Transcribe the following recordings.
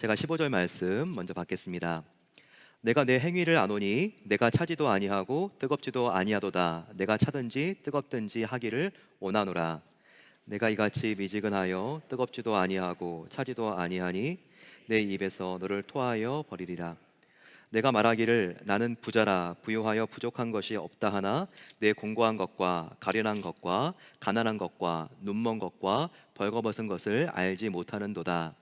제가 15절 말씀 먼저 받겠습니다. 내가 내 행위를 아노니 내가 차지도 아니하고 뜨겁지도 아니하도다. 내가 차든지 뜨겁든지 하기를 원하노라. 내가 이같이 미지근하여 뜨겁지도 아니하고 차지도 아니하니 내 입에서 너를 토하여 버리리라. 내가 말하기를 나는 부자라 부유하여 부족한 것이 없다 하나 내 공고한 것과 가련한 것과 가난한 것과 눈먼 것과 벌거벗은 것을 알지 못하는도다.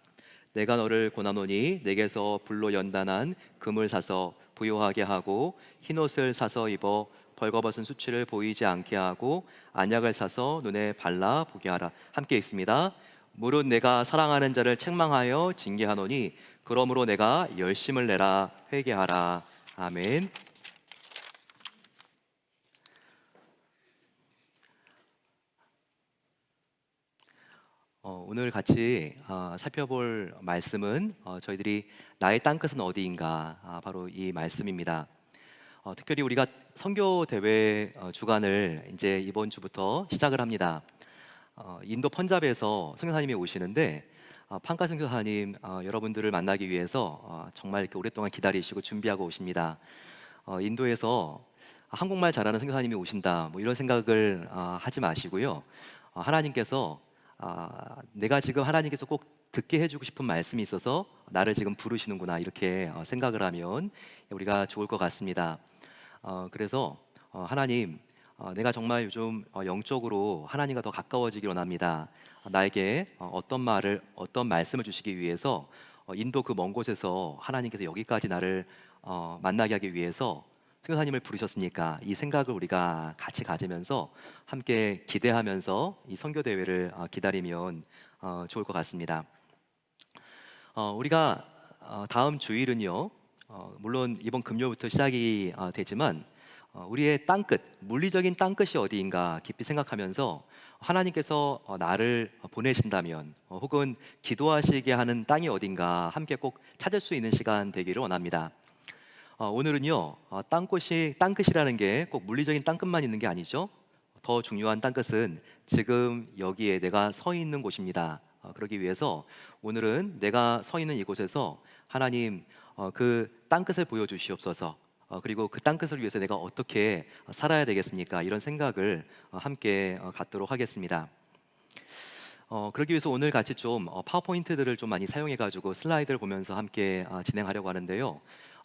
내가 너를 고나노니 내게서 불로 연단한 금을 사서 부요하게 하고 흰옷을 사서 입어 벌거벗은 수치를 보이지 않게 하고 안약을 사서 눈에 발라 보게 하라. 함께 읽습니다. 무릇 내가 사랑하는 자를 책망하여 징계하노니 그러므로 내가 열심을 내라. 회개하라. 아멘. 오늘 같이 살펴볼 말씀은 저희들이 나의 땅끝은 어디인가, 바로 이 말씀입니다. 특별히 우리가 선교 대회 주간을 이제 이번 주부터 시작을 합니다. 인도 펀잡에서 선교사님이 오시는데 판가 선교사님 여러분들을 만나기 위해서 정말 이렇게 오랫동안 기다리시고 준비하고 오십니다. 인도에서 한국말 잘하는 선교사님이 오신다, 뭐 이런 생각을 하지 마시고요. 하나님께서 내가 지금 하나님께서 꼭 듣게 해주고 싶은 말씀이 있어서 나를 지금 부르시는구나, 이렇게 생각을 하면 우리가 좋을 것 같습니다. 그래서 하나님, 내가 정말 요즘 영적으로 하나님과 더 가까워지길 원합니다. 나에게 어떤 말씀을 주시기 위해서 인도 그 먼 곳에서 하나님께서 여기까지 나를 만나게 하기 위해서 선교사님을 부르셨으니까 이 생각을 우리가 같이 가지면서 함께 기대하면서 이 선교 대회를 기다리면 좋을 것 같습니다. 우리가 다음 주일은요, 물론 이번 금요일부터 시작이 되지만 우리의 땅끝, 물리적인 땅끝이 어디인가 깊이 생각하면서 하나님께서 나를 보내신다면 혹은 기도하시게 하는 땅이 어딘가 함께 꼭 찾을 수 있는 시간 되기를 원합니다. 오늘은요, 땅끝이라는 게 꼭 물리적인 땅끝만 있는 게 아니죠. 더 중요한 땅끝은 지금 여기에 내가 서 있는 곳입니다. 그러기 위해서 오늘은 내가 서 있는 이곳에서 하나님, 그 땅끝을 보여주시옵소서. 그리고 그 땅끝을 위해서 내가 어떻게 살아야 되겠습니까? 이런 생각을 함께 갖도록 하겠습니다. 그러기 위해서 오늘 같이 좀 파워포인트들을 좀 많이 사용해 가지고 슬라이드를 보면서 함께 진행하려고 하는데요.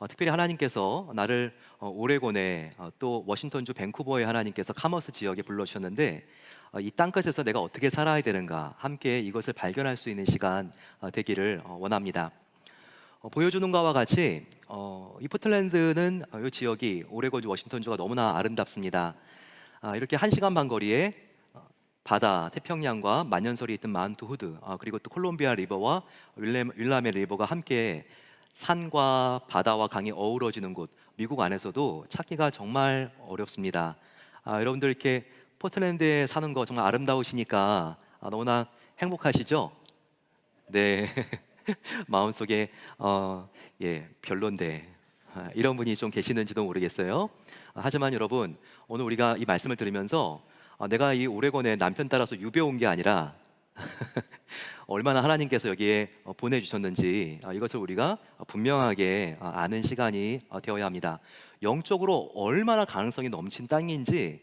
특별히 하나님께서 나를 오레곤에, 또 워싱턴주 밴쿠버에 하나님께서 카머스 지역에 불러주셨는데 이 땅끝에서 내가 어떻게 살아야 되는가, 함께 이것을 발견할 수 있는 시간 되기를 원합니다. 보여주는 것과 같이 이 포틀랜드는 이 지역이 오레곤주 워싱턴주가 너무나 아름답습니다. 이렇게 1시간 반 거리에 바다, 태평양과 만년설이 있던 마운트 후드, 그리고 또 콜롬비아 리버와 윌라메 리버가 함께 산과 바다와 강이 어우러지는 곳, 미국 안에서도 찾기가 정말 어렵습니다. 여러분들 이렇게 포틀랜드에 사는 거 정말 아름다우시니까 너무나 행복하시죠? 네. 마음속에 별론데 이런 분이 좀 계시는지도 모르겠어요. 하지만 여러분, 오늘 우리가 이 말씀을 들으면서 내가 이 오레곤에 남편 따라서 유배 온 게 아니라 얼마나 하나님께서 여기에 보내주셨는지 이것을 우리가 분명하게 아는 시간이 되어야 합니다. 영적으로 얼마나 가능성이 넘친 땅인지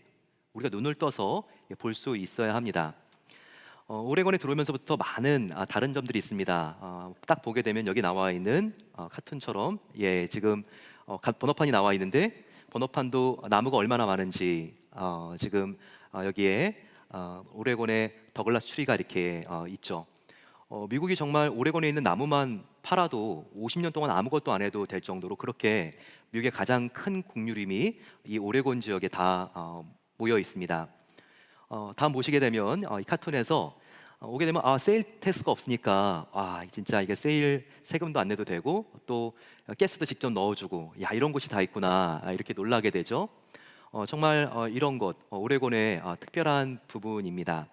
우리가 눈을 떠서 볼 수 있어야 합니다. 오레곤에 들어오면서부터 많은 다른 점들이 있습니다. 딱 보게 되면 여기 나와 있는 카툰처럼 지금 번호판이 나와 있는데 번호판도 나무가 얼마나 많은지 지금 여기에 오레곤의 더글라스 추리가 이렇게 있죠. 미국이 정말 오레곤에 있는 나무만 팔아도 50년 동안 아무것도 안 해도 될 정도로 그렇게 미국의 가장 큰 국유림이 이 오레곤 지역에 다 모여 있습니다. 다음 보시게 되면 이 카툰에서 오게 되면 세일 텍스가 없으니까 진짜 이게 세일 세금도 안 내도 되고 또 가스도 직접 넣어주고 이런 곳이 다 있구나, 이렇게 놀라게 되죠. 정말 이런 것 오레곤의 특별한 부분입니다.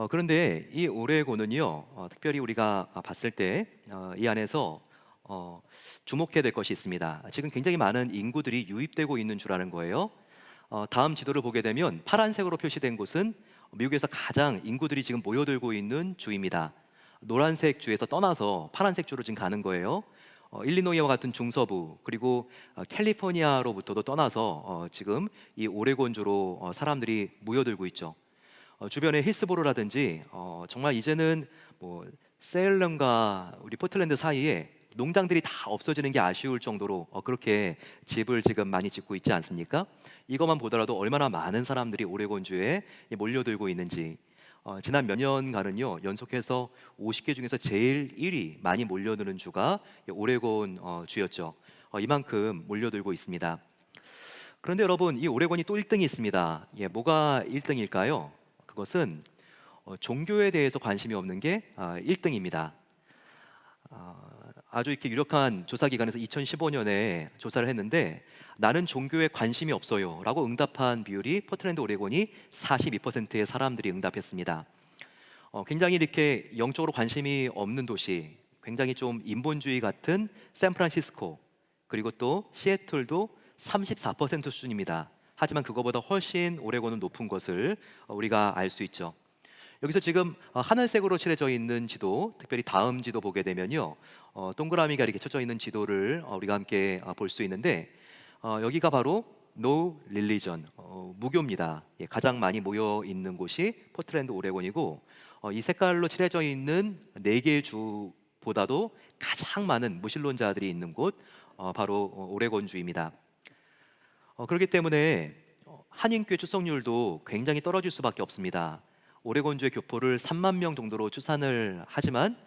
그런데 이 오레곤은요, 특별히 우리가 봤을 때 이 안에서 주목해야 될 것이 있습니다. 지금 굉장히 많은 인구들이 유입되고 있는 주라는 거예요. 다음 지도를 보게 되면 파란색으로 표시된 곳은 미국에서 가장 인구들이 지금 모여들고 있는 주입니다. 노란색 주에서 떠나서 파란색 주로 지금 가는 거예요. 일리노이와 같은 중서부 그리고 캘리포니아로부터도 떠나서 지금 이 오레곤주로 사람들이 모여들고 있죠. 주변에 힐스보로라든지 정말 이제는 뭐 세일럼과 우리 포틀랜드 사이에 농장들이 다 없어지는 게 아쉬울 정도로 그렇게 집을 지금 많이 짓고 있지 않습니까? 이것만 보더라도 얼마나 많은 사람들이 오레곤주에 몰려들고 있는지. 지난 몇 년간은요 연속해서 50개 중에서 제일 1위 많이 몰려드는 주가 오레곤 주였죠. 이만큼 몰려들고 있습니다. 그런데 여러분, 이 오레곤이 또 1등이 있습니다. 뭐가 1등일까요? 그것은 종교에 대해서 관심이 없는 게 1등입니다. 아주 이렇게 유력한 조사 기관에서 2015년에 조사를 했는데 나는 종교에 관심이 없어요 라고 응답한 비율이 포틀랜드 오레곤이 42%의 사람들이 응답했습니다. 굉장히 이렇게 영적으로 관심이 없는 도시, 굉장히 좀 인본주의 같은 샌프란시스코 그리고 또 시애틀도 34% 수준입니다. 하지만 그거보다 훨씬 오레곤은 높은 것을 우리가 알 수 있죠. 여기서 지금 하늘색으로 칠해져 있는 지도, 특별히 다음 지도 보게 되면요, 동그라미가 이렇게 쳐져 있는 지도를 우리가 함께 볼 수 있는데 여기가 바로 No Religion, 무교입니다. 가장 많이 모여 있는 곳이 포틀랜드 오레곤이고 이 색깔로 칠해져 있는 네 개의 주보다도 가장 많은 무신론자들이 있는 곳 바로 오레곤주입니다. 그렇기 때문에 한인교회 출석률도 굉장히 떨어질 수밖에 없습니다. 오레곤주의 교포를 3만 명 정도로 추산을 하지만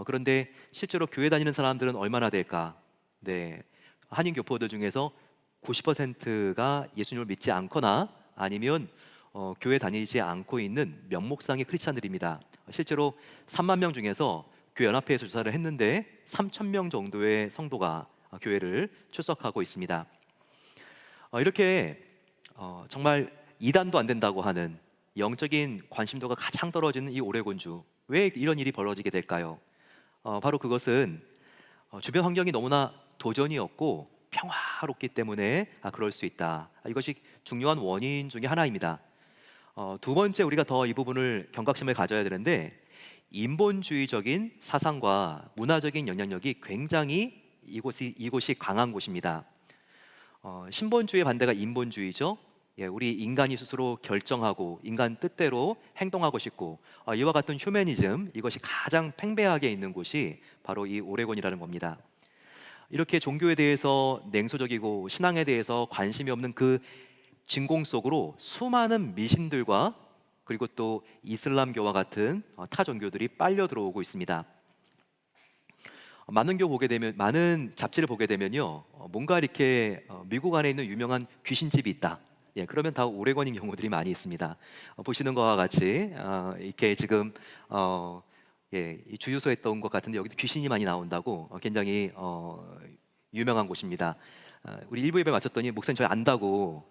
그런데 실제로 교회 다니는 사람들은 얼마나 될까? 네, 한인 교포들 중에서 90%가 예수님을 믿지 않거나 아니면 교회 다니지 않고 있는 명목상의 크리스찬들입니다. 실제로 3만 명 중에서 교회 연합회에서 조사를 했는데 3천 명 정도의 성도가 교회를 출석하고 있습니다. 이렇게 정말 이단도 안 된다고 하는 영적인 관심도가 가장 떨어지는 이 오레곤주, 왜 이런 일이 벌어지게 될까요? 바로 그것은 주변 환경이 너무나 도전이었고 평화롭기 때문에 그럴 수 있다. 이것이 중요한 원인 중에 하나입니다. 두 번째, 우리가 더 이 부분을 경각심을 가져야 되는데 인본주의적인 사상과 문화적인 영향력이 굉장히 이곳이 강한 곳입니다. 신본주의 반대가 인본주의죠. 우리 인간이 스스로 결정하고 인간 뜻대로 행동하고 싶고 이와 같은 휴머니즘, 이것이 가장 팽배하게 있는 곳이 바로 이 오레곤이라는 겁니다. 이렇게 종교에 대해서 냉소적이고 신앙에 대해서 관심이 없는 그 진공 속으로 수많은 미신들과 그리고 또 이슬람교와 같은 타 종교들이 빨려 들어오고 있습니다. 많은 잡지를 보게 되면요, 뭔가 이렇게 미국 안에 있는 유명한 귀신집이 있다. 그러면 다 오레곤인 경우들이 많이 있습니다. 보시는 것과 같이 이렇게 지금 이 주유소에 있던 것 같은데 여기도 귀신이 많이 나온다고 굉장히 유명한 곳입니다. 우리 일부 예배 마쳤더니 목사님 저희 안다고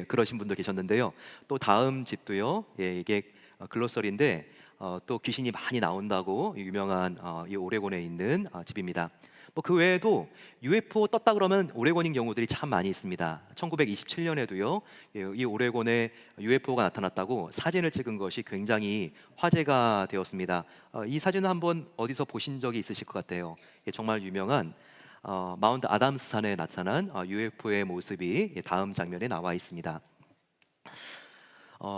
그러신 분도 계셨는데요. 또 다음 집도요, 이게 글로설인데 또 귀신이 많이 나온다고 유명한 이 오레곤에 있는 집입니다. 뭐 그 외에도 UFO 떴다 그러면 오레곤인 경우들이 참 많이 있습니다. 1927년에도요 이 오레곤에 UFO가 나타났다고 사진을 찍은 것이 굉장히 화제가 되었습니다. 이 사진은 한번 어디서 보신 적이 있으실 것 같아요. 정말 유명한 마운트 아담스 산에 나타난 UFO의 모습이 다음 장면에 나와 있습니다.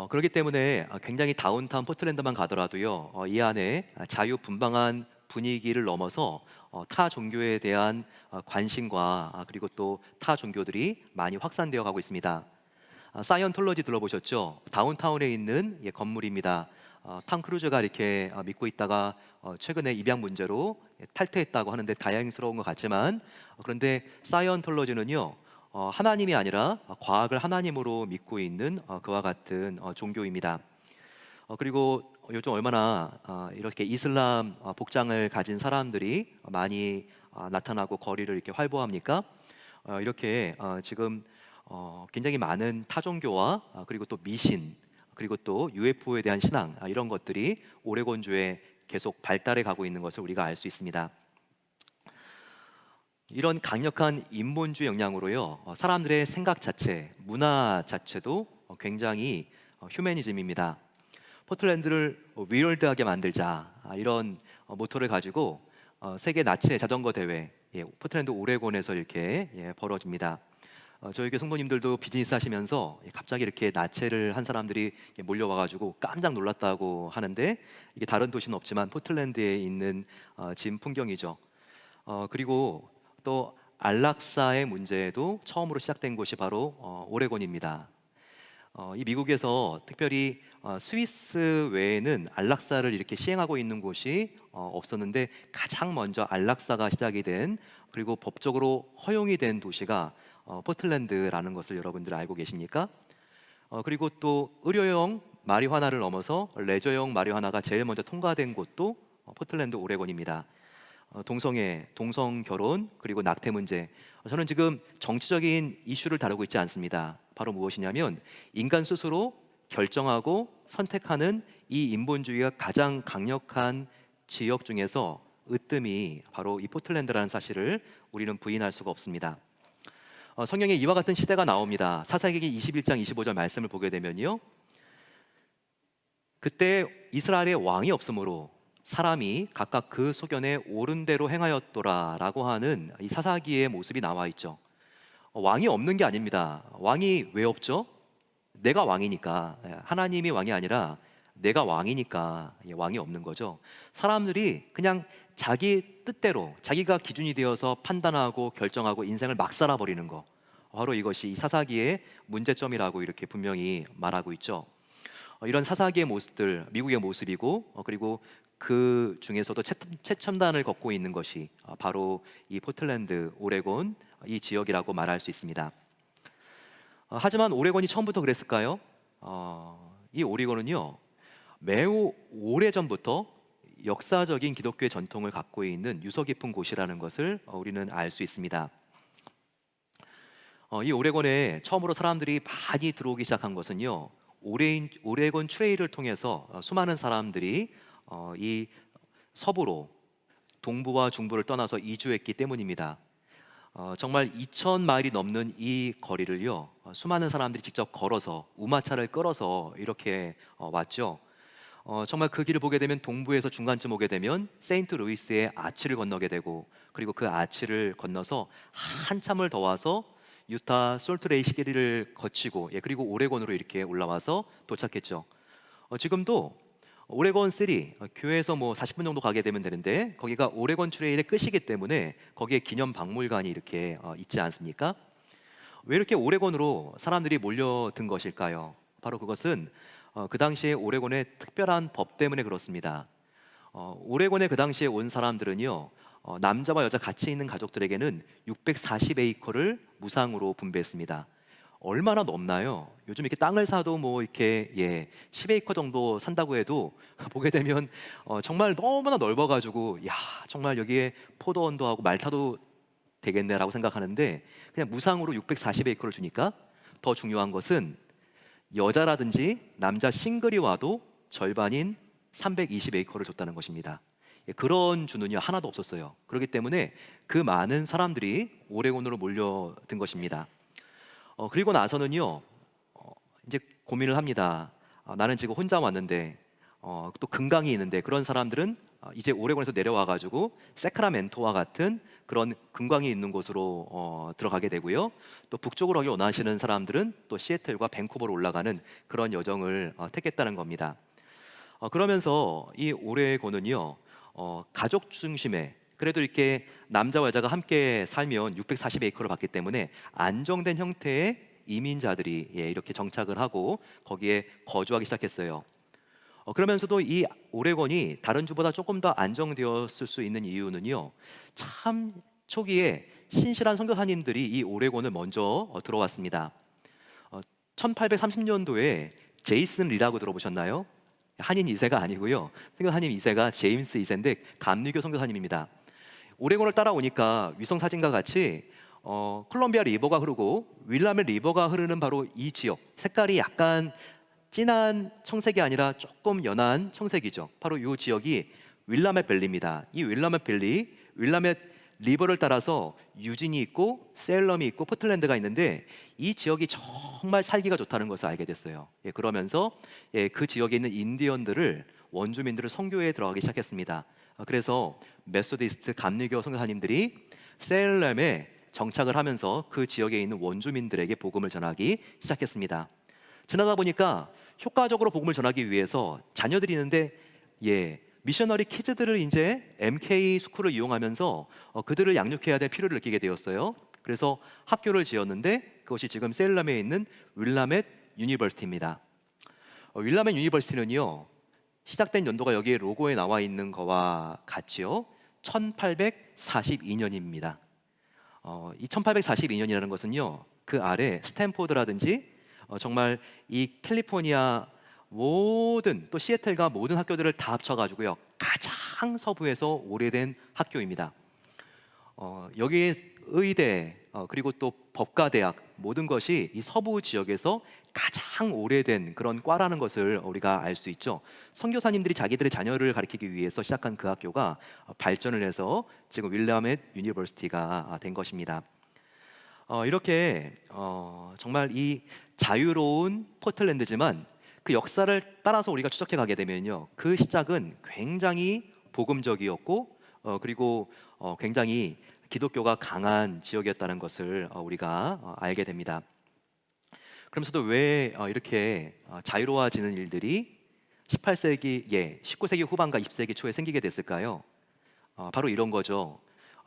그렇기 때문에 굉장히 다운타운 포틀랜드만 가더라도요 이 안에 자유분방한 분위기를 넘어서 타 종교에 대한 관심과 그리고 또 타 종교들이 많이 확산되어 가고 있습니다. 사이언톨러지 들어보셨죠? 다운타운에 있는 건물입니다. 탐 크루즈가 이렇게 믿고 있다가 최근에 입양 문제로 탈퇴했다고 하는데 다행스러운 것 같지만 그런데 사이언톨러지는요 하나님이 아니라 과학을 하나님으로 믿고 있는 그와 같은 종교입니다. 그리고 요즘 얼마나 이렇게 이슬람 복장을 가진 사람들이 많이 나타나고 거리를 이렇게 활보합니까? 이렇게 지금 굉장히 많은 타종교와 그리고 또 미신 그리고 또 UFO에 대한 신앙 이런 것들이 오레곤주에 계속 발달해 가고 있는 것을 우리가 알 수 있습니다. 이런 강력한 인본주의 영향으로요 사람들의 생각 자체, 문화 자체도 굉장히 휴머니즘입니다. 포틀랜드를 위럴드하게 만들자, 이런 모토를 가지고 세계 나체 자전거 대회, 포틀랜드 오레곤에서 이렇게 벌어집니다. 저희 교회 성도님들도 비즈니스 하시면서 갑자기 이렇게 나체를 한 사람들이 몰려와가지고 깜짝 놀랐다고 하는데, 이게 다른 도시는 없지만 포틀랜드에 있는 진 풍경이죠. 그리고 또 안락사의 문제도 처음으로 시작된 곳이 바로 오레곤입니다. 이 미국에서 특별히 스위스 외에는 안락사를 이렇게 시행하고 있는 곳이 없었는데, 가장 먼저 안락사가 시작이 된, 그리고 법적으로 허용이 된 도시가 포틀랜드라는 것을 여러분들 알고 계십니까? 그리고 또 의료용 마리화나를 넘어서 레저용 마리화나가 제일 먼저 통과된 곳도 포틀랜드 오레곤입니다. 동성애, 동성 결혼, 그리고 낙태 문제. 저는 지금 정치적인 이슈를 다루고 있지 않습니다. 바로 무엇이냐면, 인간 스스로 결정하고 선택하는 이 인본주의가 가장 강력한 지역 중에서 으뜸이 바로 이 포틀랜드라는 사실을 우리는 부인할 수가 없습니다. 성경에 이와 같은 시대가 나옵니다. 사사기기 21장 25절 말씀을 보게 되면요, 그때 이스라엘에 왕이 없으므로 사람이 각각 그 소견에 옳은 대로 행하였더라라고 하는 이 사사기의 모습이 나와 있죠. 왕이 없는 게 아닙니다. 왕이 왜 없죠? 내가 왕이니까. 하나님이 왕이 아니라 내가 왕이니까 왕이 없는 거죠. 사람들이 그냥 자기 뜻대로, 자기가 기준이 되어서 판단하고 결정하고 인생을 막 살아버리는 거, 바로 이것이 이 사사기의 문제점이라고 이렇게 분명히 말하고 있죠. 이런 사사기의 모습들, 미국의 모습이고, 그리고 그 중에서도 최첨단을 걷고 있는 것이 바로 이 포틀랜드, 오레곤 이 지역이라고 말할 수 있습니다. 하지만 오레곤이 처음부터 그랬을까요? 이 오레곤은요, 매우 오래전부터 역사적인 기독교의 전통을 갖고 있는 유서 깊은 곳이라는 것을 우리는 알 수 있습니다. 이 오레곤에 처음으로 사람들이 많이 들어오기 시작한 것은요, 오레곤 트레일을 통해서 수많은 사람들이 이 서부로, 동부와 중부를 떠나서 이주했기 때문입니다. 정말 2,000마일이 넘는 이 거리를요, 수많은 사람들이 직접 걸어서, 우마차를 끌어서 이렇게 왔죠. 정말 그 길을 보게 되면 동부에서 중간쯤 오게 되면 세인트루이스의 아치를 건너게 되고, 그리고 그 아치를 건너서 한참을 더 와서 유타 솔트레이크를 거치고, 그리고 오레곤으로 이렇게 올라와서 도착했죠. 지금도 오레곤 3, 교회에서 뭐 40분 정도 가게 되면 되는데, 거기가 오레곤 트레일의 끝이기 때문에 거기에 기념 박물관이 이렇게 있지 않습니까? 왜 이렇게 오레곤으로 사람들이 몰려든 것일까요? 바로 그것은 그 당시에 오레곤의 특별한 법 때문에 그렇습니다. 오레곤에 그 당시에 온 사람들은요, 남자와 여자 같이 있는 가족들에게는 640에이커를 무상으로 분배했습니다. 얼마나 넘나요? 요즘 이렇게 땅을 사도 뭐 이렇게 10에이커 정도 산다고 해도 보게 되면 정말 너무나 넓어가지고, 야, 정말 여기에 포도원도 하고 말타도 되겠네라고 생각하는데, 그냥 무상으로 640에이커를 주니까, 더 중요한 것은 여자라든지 남자 싱글이 와도 절반인 320에이커를 줬다는 것입니다. 그런 주는요 하나도 없었어요. 그렇기 때문에 그 많은 사람들이 오레곤으로 몰려든 것입니다. 그리고 나서는요, 이제 고민을 합니다. 나는 지금 혼자 왔는데, 또 금강이 있는데, 그런 사람들은 이제 오레곤에서 내려와 가지고 세크라멘토와 같은 그런 금강이 있는 곳으로 들어가게 되고요. 또 북쪽으로 가기 원하시는 사람들은 또 시애틀과 밴쿠버로 올라가는 그런 여정을 택했다는 겁니다. 그러면서 이 오레곤은요, 가족 중심의, 그래도 이렇게 남자와 여자가 함께 살면 640에이커를 받기 때문에 안정된 형태의 이민자들이 이렇게 정착을 하고 거기에 거주하기 시작했어요. 그러면서도 이 오레곤이 다른 주보다 조금 더 안정되었을 수 있는 이유는요, 참 초기에 신실한 선교사님들이 이 오레곤을 먼저 들어왔습니다. 1830년도에 제이슨 리라고 들어보셨나요? 한인 2세가 아니고요, 선교사님 2세가 제임스 2세인데 감리교 선교사님입니다. 오레곤을 따라오니까 위성 사진과 같이 콜롬비아 리버가 흐르고 윌라메 리버가 흐르는 바로 이 지역, 색깔이 약간 진한 청색이 아니라 조금 연한 청색이죠. 바로 이 지역이 윌라메 밸리입니다. 이 윌라메 밸리, 윌라메 리버를 따라서 유진이 있고 셀럼이 있고 포틀랜드가 있는데 이 지역이 정말 살기가 좋다는 것을 알게 됐어요. 그러면서 그 지역에 있는 인디언들을 원주민들을 선교에 들어가기 시작했습니다. 그래서 메소디스트 감리교 선교사님들이 셀럼에 정착을 하면서 그 지역에 있는 원주민들에게 복음을 전하기 시작했습니다. 지나다 보니까 효과적으로 복음을 전하기 위해서 자녀들이 있는데 미셔너리 키즈들을 이제 MK 스쿨을 이용하면서 그들을 양육해야 될 필요를 느끼게 되었어요. 그래서 학교를 지었는데 그것이 지금 셀럼에 있는 윌라멧 유니버시티입니다. 윌라멧 유니버시티는요, 시작된 연도가 여기에 로고에 나와 있는 거와 같지요. 1842년입니다. 이 1842년이라는 것은요, 그 아래 스탠포드라든지 정말 이 캘리포니아 모든 또 시애틀과 모든 학교들을 다 합쳐가지고요, 가장 서부에서 오래된 학교입니다. 여기에 의대 그리고 또 법과대학 모든 것이 이 서부 지역에서 가장 오래된 그런 과라는 것을 우리가 알 수 있죠. 선교사님들이 자기들의 자녀를 가르치기 위해서 시작한 그 학교가 발전을 해서 지금 윌라멧 유니버시티가 된 것입니다. 이렇게 정말 이 자유로운 포틀랜드지만 그 역사를 따라서 우리가 추적해 가게 되면요, 그 시작은 굉장히 복음적이었고 그리고 굉장히 기독교가 강한 지역이었다는 것을 우리가 알게 됩니다. 그러면서도 왜 이렇게 자유로워지는 일들이 18세기, 19세기 후반과 20세기 초에 생기게 됐을까요? 바로 이런 거죠.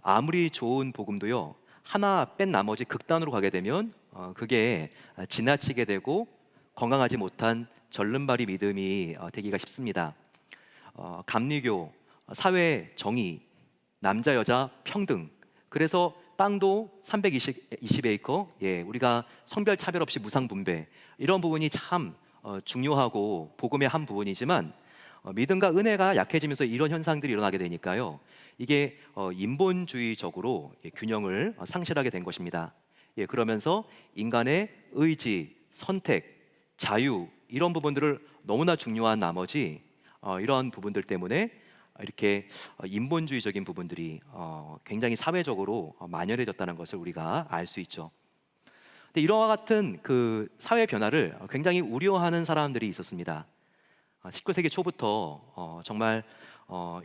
아무리 좋은 복음도요, 하나 뺀 나머지 극단으로 가게 되면 그게 지나치게 되고 건강하지 못한 절름발이 믿음이 되기가 쉽습니다. 감리교, 사회 정의, 남자 여자 평등, 그래서 땅도 320에이커, 우리가 성별 차별 없이 무상 분배, 이런 부분이 참 중요하고 복음의 한 부분이지만 믿음과 은혜가 약해지면서 이런 현상들이 일어나게 되니까요, 이게 인본주의적으로 균형을 상실하게 된 것입니다. 그러면서 인간의 의지, 선택, 자유, 이런 부분들을 너무나 중요한 나머지 이러한 부분들 때문에 이렇게 인본주의적인 부분들이 굉장히 사회적으로 만연해졌다는 것을 우리가 알 수 있죠. 근데 이와 같은 그 사회 변화를 굉장히 우려하는 사람들이 있었습니다. 19세기 초부터 정말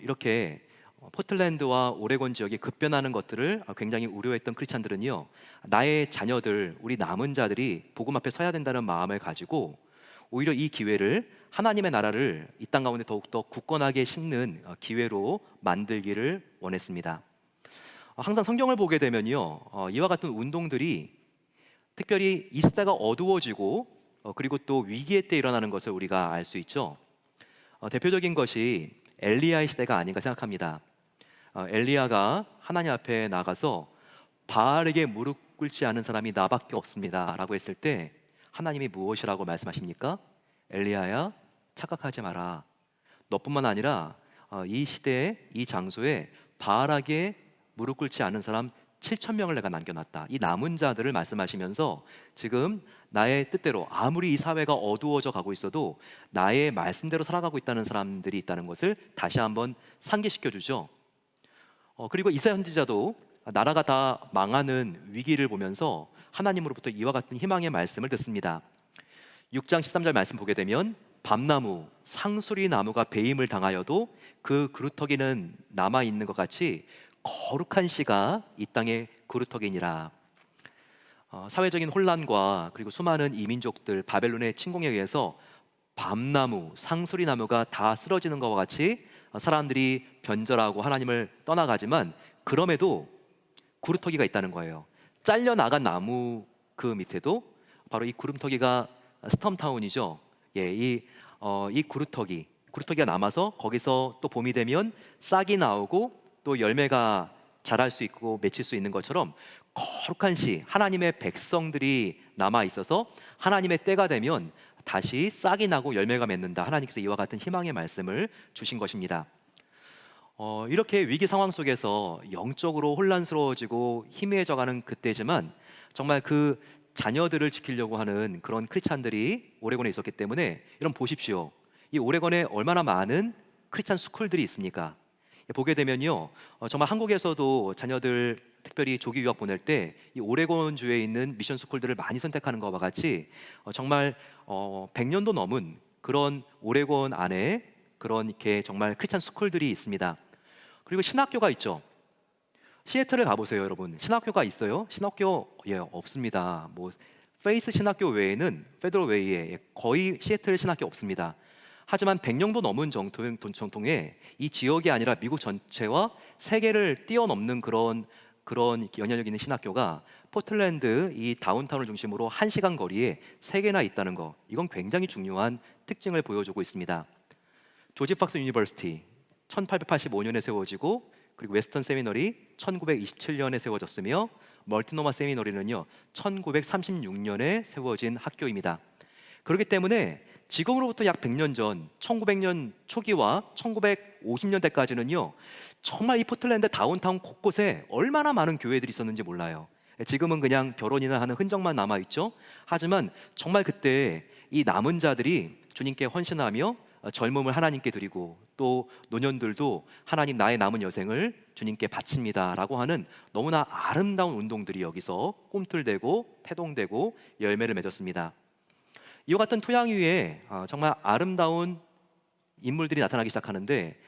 이렇게 포틀랜드와 오레곤 지역이 급변하는 것들을 굉장히 우려했던 크리스찬들은요, 나의 자녀들, 우리 남은 자들이 복음 앞에 서야 된다는 마음을 가지고 오히려 이 기회를 하나님의 나라를 이 땅 가운데 더욱더 굳건하게 심는 기회로 만들기를 원했습니다. 항상 성경을 보게 되면요, 이와 같은 운동들이 특별히 이 시대가 어두워지고 그리고 또 위기의 때 일어나는 것을 우리가 알 수 있죠. 대표적인 것이 엘리야의 시대가 아닌가 생각합니다. 엘리야가 하나님 앞에 나가서 바알에게 무릎 꿇지 않은 사람이 나밖에 없습니다 라고 했을 때 하나님이 무엇이라고 말씀하십니까? 엘리야야, 착각하지 마라. 너뿐만 아니라 이 시대에 이 장소에 바알에게 무릎 꿇지 않은 사람 7천 명을 내가 남겨놨다. 이 남은 자들을 말씀하시면서 지금 나의 뜻대로 아무리 이 사회가 어두워져 가고 있어도 나의 말씀대로 살아가고 있다는 사람들이 있다는 것을 다시 한번 상기시켜 주죠. 그리고 이사야 선지자도 나라가 다 망하는 위기를 보면서 하나님으로부터 이와 같은 희망의 말씀을 듣습니다. 6장 13절 말씀 보게 되면 밤나무, 상수리 나무가 배임을 당하여도 그 그루터기는 남아 있는 것 같이 거룩한 씨가 이 땅의 그루터기니라. 사회적인 혼란과 그리고 수많은 이민족들 바벨론의 침공에 의해서 밤나무, 상수리 나무가 다 쓰러지는 것과 같이 사람들이 변절하고 하나님을 떠나가지만 그럼에도 구루터기가 있다는 거예요. 잘려나간 나무 그 밑에도 바로 이 구름터기가 스톰타운이죠. 이 구루터기가 남아서 거기서 또 봄이 되면 싹이 나오고 또 열매가 자랄 수 있고 맺힐 수 있는 것처럼 거룩한 씨, 하나님의 백성들이 남아 있어서 하나님의 때가 되면 다시 싹이 나고 열매가 맺는다. 하나님께서 이와 같은 희망의 말씀을 주신 것입니다. 이렇게 위기 상황 속에서 영적으로 혼란스러워지고 희미해져가는 그때지만 정말 그 자녀들을 지키려고 하는 그런 크리스찬들이 오레곤에 있었기 때문에 여러분 보십시오. 이 오레곤에 얼마나 많은 크리스찬 스쿨들이 있습니까? 보게 되면요, 정말 한국에서도 자녀들 특별히 조기 유학 보낼 때 이 오레곤 주에 있는 미션 스쿨들을 많이 선택하는 것과 같이 정말 100년도 넘은 그런 오레곤 안에 그런 이렇게 정말 크리스찬 스쿨들이 있습니다. 그리고 신학교가 있죠. 시애틀을 가보세요, 여러분. 신학교가 있어요? 신학교 없습니다. 뭐 페이스 신학교 외에는 페더럴 웨이에 거의 시애틀 신학교 없습니다. 하지만 100년도 넘은 정통의 이 지역이 아니라 미국 전체와 세계를 뛰어넘는 그런 영향력 있는 신학교가 포틀랜드 이 다운타운을 중심으로 1시간 거리에 3개나 있다는 거. 이건 굉장히 중요한 특징을 보여주고 있습니다. 조지 팍스 유니버시티 1885년에 세워지고, 그리고 웨스턴 세미너리 1927년에 세워졌으며, 멀티노마 세미너리는요 1936년에 세워진 학교입니다. 그렇기 때문에 지금으로부터 약 100년 전 1900년 초기와 1950년대까지는요 정말 이 포틀랜드 다운타운 곳곳에 얼마나 많은 교회들이 있었는지 몰라요. 지금은 그냥 결혼이나 하는 흔적만 남아있죠. 하지만 정말 그때 이 남은 자들이 주님께 헌신하며 젊음을 하나님께 드리고, 또 노년들도 하나님 나의 남은 여생을 주님께 바칩니다 라고 하는 너무나 아름다운 운동들이 여기서 꿈틀대고 태동되고 열매를 맺었습니다. 이와 같은 토양 위에 정말 아름다운 인물들이 나타나기 시작하는데,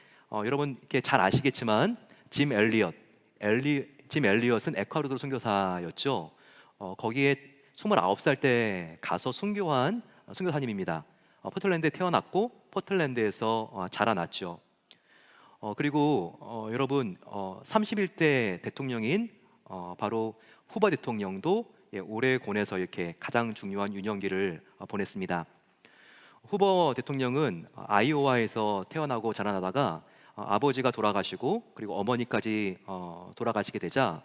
여러분 이렇게 잘 아시겠지만 짐 엘리엇은 에콰도르 선교사였죠. 거기에 29살 때 가서 순교한 선교사님입니다. 포틀랜드에 태어났고 포틀랜드에서 자라났죠. 그리고 여러분 31대 대통령인 바로 후보 대통령도 오레곤에서 이렇게 가장 중요한 유년기를 보냈습니다. 후보 대통령은 아이오와에서 태어나고 자라나다가 아버지가 돌아가시고, 그리고 어머니까지 돌아가시게 되자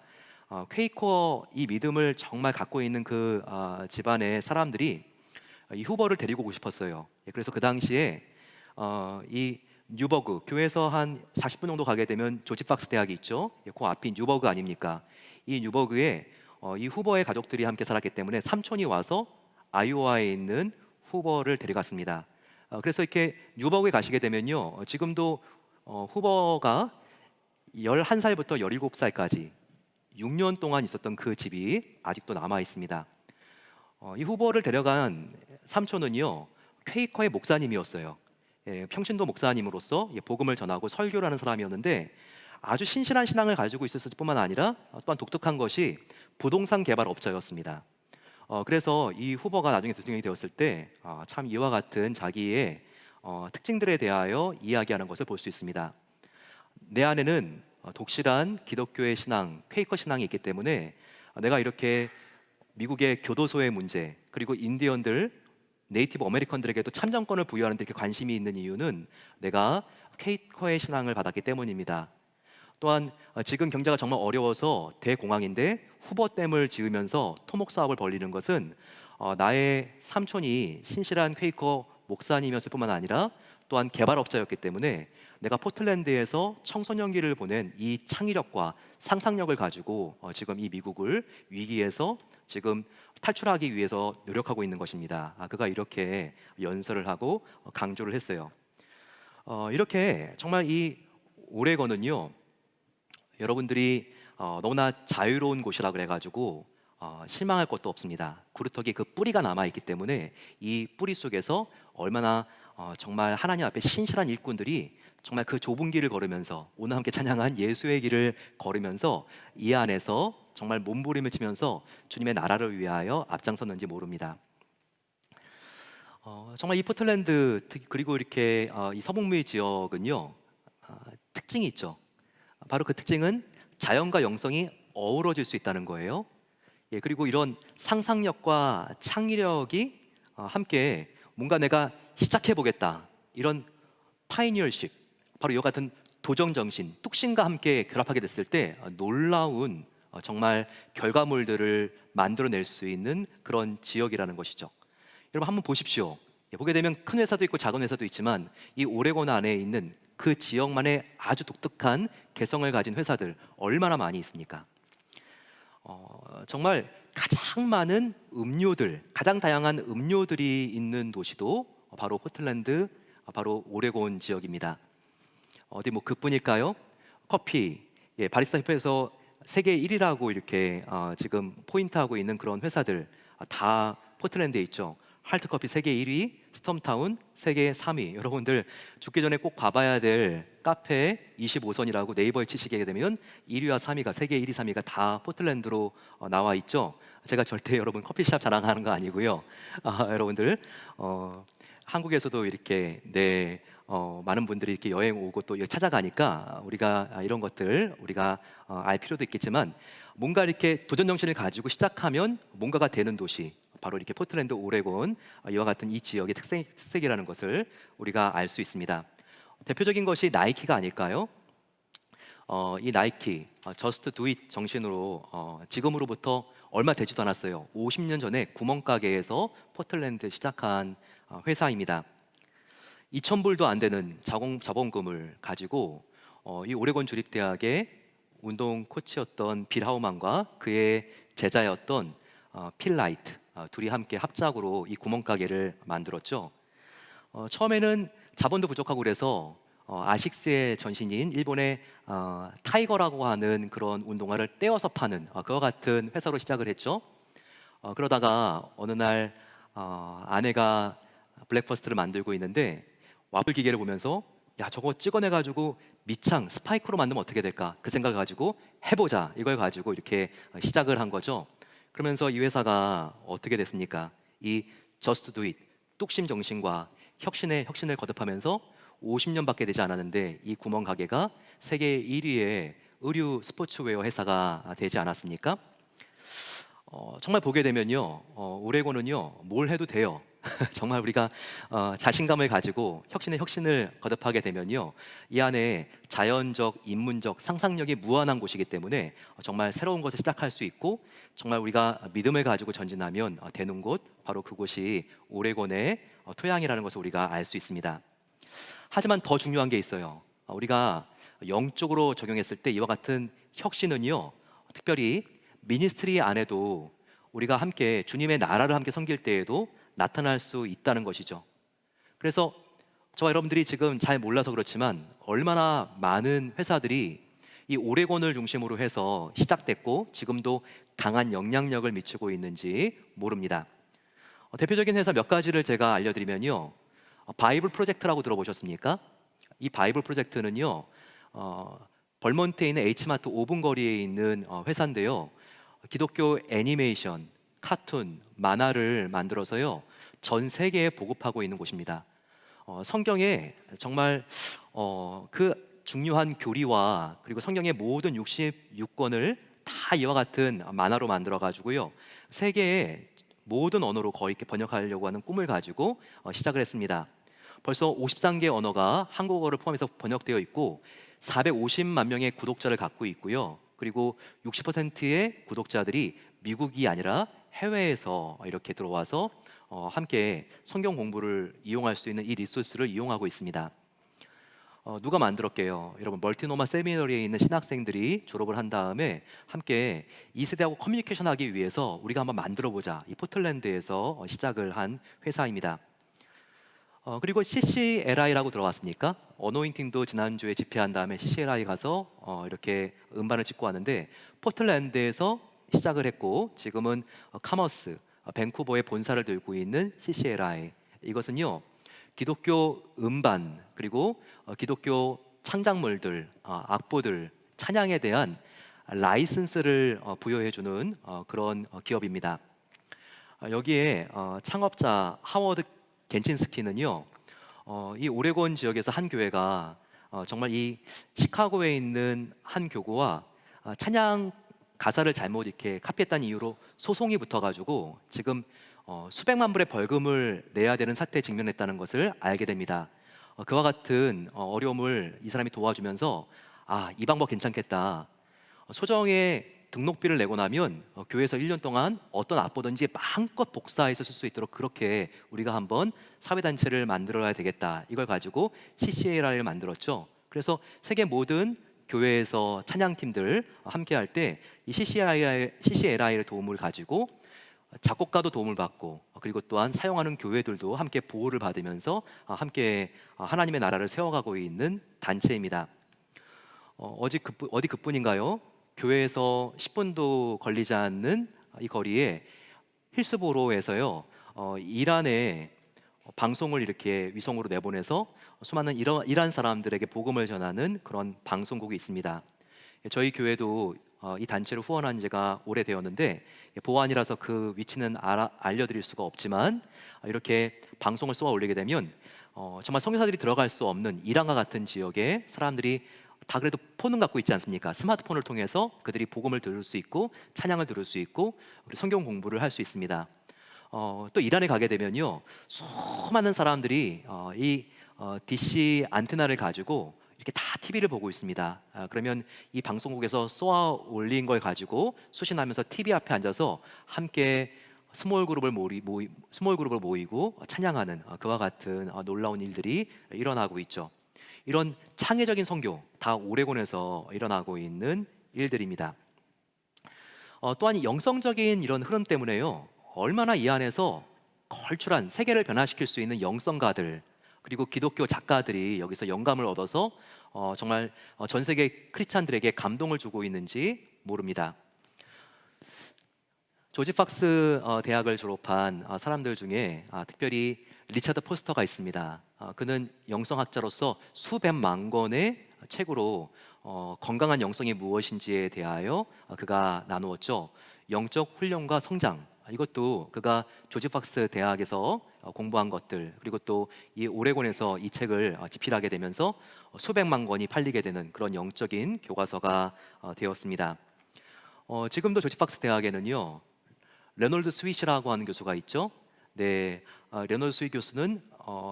퀘이커 이 믿음을 정말 갖고 있는 그 집안의 사람들이 이 후보를 데리고 오고 싶었어요. 그래서 그 당시에 이 뉴버그 교회에서 한 40분 정도 가게 되면 조지 팍스 대학이 있죠. 그 앞이 뉴버그 아닙니까? 이 뉴버그에 이 후보의 가족들이 함께 살았기 때문에 삼촌이 와서 아이오와에 있는 후보를 데려갔습니다. 그래서 이렇게 뉴버그에 가시게 되면요, 지금도 후보가 11살부터 17살까지 6년 동안 있었던 그 집이 아직도 남아 있습니다. 이 후보를 데려간 삼촌은요 퀘이커의 목사님이었어요. 평신도 목사님으로서 복음을 전하고 설교를 하는 사람이었는데, 아주 신실한 신앙을 가지고 있었을 뿐만 아니라 또한 독특한 것이 부동산 개발 업자였습니다. 그래서 이 후보가 나중에 대통령이 되었을 때 참 이와 같은 자기의 특징들에 대하여 이야기하는 것을 볼 수 있습니다. 내 안에는 독실한 기독교의 신앙, 퀘이커 신앙이 있기 때문에 내가 이렇게 미국의 교도소의 문제, 그리고 인디언들, 네이티브 아메리칸들에게도 참정권을 부여하는 데 이렇게 관심이 있는 이유는 내가 퀘이커의 신앙을 받았기 때문입니다. 또한 지금 경제가 정말 어려워서 대공황인데 후보댐을 지으면서 토목 사업을 벌리는 것은 나의 삼촌이 신실한 퀘이커 목사님이었을 뿐만 아니라 또한 개발업자였기 때문에 내가 포틀랜드에서 청소년기를 보낸 이 창의력과 상상력을 가지고 지금 이 미국을 위기에서 지금 탈출하기 위해서 노력하고 있는 것입니다. 그가 이렇게 연설을 하고 강조를 했어요. 이렇게 정말 이 오레곤은요 여러분들이 너무나 자유로운 곳이라 그래가지고 실망할 것도 없습니다. 구루터기 그 뿌리가 남아있기 때문에 이 뿌리 속에서 얼마나 정말 하나님 앞에 신실한 일꾼들이 정말 그 좁은 길을 걸으면서, 오늘 함께 찬양한 예수의 길을 걸으면서 이 안에서 정말 몸부림을 치면서 주님의 나라를 위하여 앞장섰는지 모릅니다. 정말 이 포틀랜드 그리고 이렇게 이 서북미 지역은요 특징이 있죠. 바로 그 특징은 자연과 영성이 어우러질 수 있다는 거예요. 그리고 이런 상상력과 창의력이 함께 뭔가 내가 시작해 보겠다, 이런 파이니어십, 바로 이와 같은 도전 정신, 뚝심과 함께 결합하게 됐을 때 놀라운 정말 결과물들을 만들어낼 수 있는 그런 지역이라는 것이죠. 여러분 한번 보십시오. 보게 되면 큰 회사도 있고 작은 회사도 있지만 이 오레곤 안에 있는 그 지역만의 아주 독특한 개성을 가진 회사들 얼마나 많이 있습니까? 정말 가장 많은 음료들, 가장 다양한 음료들이 있는 도시도 바로 포틀랜드, 바로 오레곤 지역입니다. 어디 뭐 그뿐일까요? 커피, 예, 바리스타 협회에서 세계 1위라고 이렇게 지금 포인트하고 있는 그런 회사들 다 포틀랜드에 있죠. 할트커피 세계 1위, 스톰타운 세계 3위. 여러분들 죽기 전에 꼭 가봐야 될 카페 25선이라고 네이버에 치시게 되면 1위와 3위가 세계 1위, 3위가 다 포틀랜드로 나와 있죠. 제가 절대 여러분 커피숍 자랑하는 거 아니고요. 여러분들 한국에서도 이렇게 많은 분들이 이렇게 여행 오고 또 찾아가니까 우리가 이런 것들 우리가 알 필요도 있겠지만 뭔가 이렇게 도전 정신을 가지고 시작하면 뭔가가 되는 도시, 바로 이렇게 포틀랜드, 오레곤 이와 같은 이 지역의 특색이라는 것을 우리가 알 수 있습니다. 대표적인 것이 나이키가 아닐까요? 이 나이키 저스트 두 잇 정신으로 지금으로부터 얼마 되지도 않았어요. 50년 전에 구멍가게에서 포틀랜드 시작한 회사입니다. 2,000불도 안 되는 자본금을 가지고 이 오레곤 주립대학의 운동 코치였던 빌 하우만과 그의 제자였던 필 라이트 둘이 함께 합작으로 이 구멍가게를 만들었죠. 처음에는 자본도 부족하고 그래서 아식스의 전신인 일본의 타이거라고 하는 그런 운동화를 떼어서 파는 그와 같은 회사로 시작을 했죠. 그러다가 어느 날 아내가 블랙퍼스트를 만들고 있는데 와플 기계를 보면서 야, 저거 찍어내 가지고 밑창 스파이크로 만들면 어떻게 될까 그 생각을 가지고 해보자, 이걸 가지고 이렇게 시작을 한 거죠. 그러면서 이 회사가 어떻게 됐습니까? 이 저스트 두 잇, 뚝심 정신과 혁신에 혁신을 거듭하면서 50년밖에 되지 않았는데 이 구멍 가게가 세계 1위의 의류 스포츠웨어 회사가 되지 않았습니까? 정말 보게 되면요, 오레곤은요 뭘 해도 돼요. 정말 우리가 자신감을 가지고 혁신의 혁신을 거듭하게 되면요, 이 안에 자연적, 인문적 상상력이 무한한 곳이기 때문에 정말 새로운 것을 시작할 수 있고, 정말 우리가 믿음을 가지고 전진하면 되는 곳, 바로 그곳이 오레곤의 토양이라는 것을 우리가 알 수 있습니다. 하지만 더 중요한 게 있어요. 우리가 영적으로 적용했을 때 이와 같은 혁신은요, 특별히 미니스트리 안에도 우리가 함께 주님의 나라를 함께 섬길 때에도 나타날 수 있다는 것이죠. 그래서 저와 여러분들이 지금 잘 몰라서 그렇지만 얼마나 많은 회사들이 이 오레곤을 중심으로 해서 시작됐고 지금도 강한 영향력을 미치고 있는지 모릅니다. 대표적인 회사 몇 가지를 제가 알려드리면요, 바이블 프로젝트라고 들어보셨습니까? 이 바이블 프로젝트는요, 벌몬트에 있는 H마트 5분 거리에 있는 회사인데요, 기독교 애니메이션, 카툰, 만화를 만들어서요 전 세계에 보급하고 있는 곳입니다. 성경에 정말 그 중요한 교리와 그리고 성경의 모든 66권을 다 이와 같은 만화로 만들어 가지고요 세계의 모든 언어로 거의 이렇게 번역하려고 하는 꿈을 가지고 시작을 했습니다. 벌써 53개 언어가 한국어를 포함해서 번역되어 있고 450만 명의 구독자를 갖고 있고요. 그리고 60%의 구독자들이 미국이 아니라 해외에서 이렇게 들어와서 함께 성경 공부를 이용할 수 있는 이 리소스를 이용하고 있습니다. 누가 만들었게요? 여러분, 멀티노마 세미너리에 있는 신학생들이 졸업을 한 다음에 함께 이 세대하고 커뮤니케이션 하기 위해서 우리가 한번 만들어 보자, 이 포틀랜드에서 시작을 한 회사입니다. 그리고 CCLI라고 들어왔으니까 어노인팅도 지난주에 집회한 다음에 CCLI 가서 이렇게 음반을 찍고 왔는데 포틀랜드에서 시작을 했고 지금은 카머스 밴쿠버의 본사를 들고 있는 CCLI, 이것은요 기독교 음반 그리고 기독교 창작물들, 악보들, 찬양에 대한 라이선스를 부여해주는 그런 기업입니다. 여기에 창업자 하워드 겐친스키는요, 이 오레곤 지역에서 한 교회가 정말 이 시카고에 있는 한 교구와 찬양 가사를 잘못 이렇게 카피했다는 이유로 소송이 붙어가지고 지금 수백만 불의 벌금을 내야 되는 사태에 직면했다는 것을 알게 됩니다. 그와 같은 어려움을 이 사람이 도와주면서 이 방법 괜찮겠다. 소정의 등록비를 내고 나면 교회에서 1년 동안 어떤 악보든지 마음껏 복사해서 쓸 수 있도록 그렇게 우리가 한번 사회단체를 만들어야 되겠다. 이걸 가지고 CCLI를 만들었죠. 그래서 세계 모든 교회에서 찬양팀들 함께 할 때 이 CCLI의 도움을 가지고 작곡가도 도움을 받고 그리고 또한 사용하는 교회들도 함께 보호를 받으면서 함께 하나님의 나라를 세워가고 있는 단체입니다. 어디 그뿐인가요? 교회에서 10분도 걸리지 않는 이 거리에 힐스보로에서요, 이란에 방송을 이렇게 위성으로 내보내서 수많은 이란 사람들에게 복음을 전하는 그런 방송국이 있습니다. 저희 교회도 이 단체를 후원한 지가 오래되었는데, 보안이라서 그 위치는 알려드릴 수가 없지만, 이렇게 방송을 쏘아 올리게 되면 정말 선교사들이 들어갈 수 없는 이란과 같은 지역에 사람들이 다 그래도 폰은 갖고 있지 않습니까? 스마트폰을 통해서 그들이 복음을 들을 수 있고 찬양을 들을 수 있고 성경 공부를 할 수 있습니다. 또 이란에 가게 되면요, 수많은 사람들이 이 DC 안테나를 가지고 이렇게 다 TV를 보고 있습니다. 그러면 이 방송국에서 쏘아 올린 걸 가지고 수신하면서 TV 앞에 앉아서 함께 스몰 그룹을 모이고 찬양하는 그와 같은 놀라운 일들이 일어나고 있죠. 이런 창의적인 선교 다 오레곤에서 일어나고 있는 일들입니다. 또한 이 영성적인 이런 흐름 때문에요, 얼마나 이 안에서 걸출한 세계를 변화시킬 수 있는 영성가들, 그리고 기독교 작가들이 여기서 영감을 얻어서 정말 전 세계 크리스찬들에게 감동을 주고 있는지 모릅니다. 조지 팍스 대학을 졸업한 사람들 중에 특별히 리차드 포스터가 있습니다. 그는 영성학자로서 수백만 권의 책으로 건강한 영성이 무엇인지에 대하여 그가 나누었죠. 영적 훈련과 성장, 이것도 그가 조지 팍스 대학에서 공부한 것들, 그리고 또 이 오레곤에서 이 책을 집필하게 되면서 수백만 권이 팔리게 되는 그런 영적인 교과서가 되었습니다. 지금도 조지 팍스 대학에는요, 레놀드 스윗이라고 하는 교수가 있죠. 네, 레놀드 스윗 교수는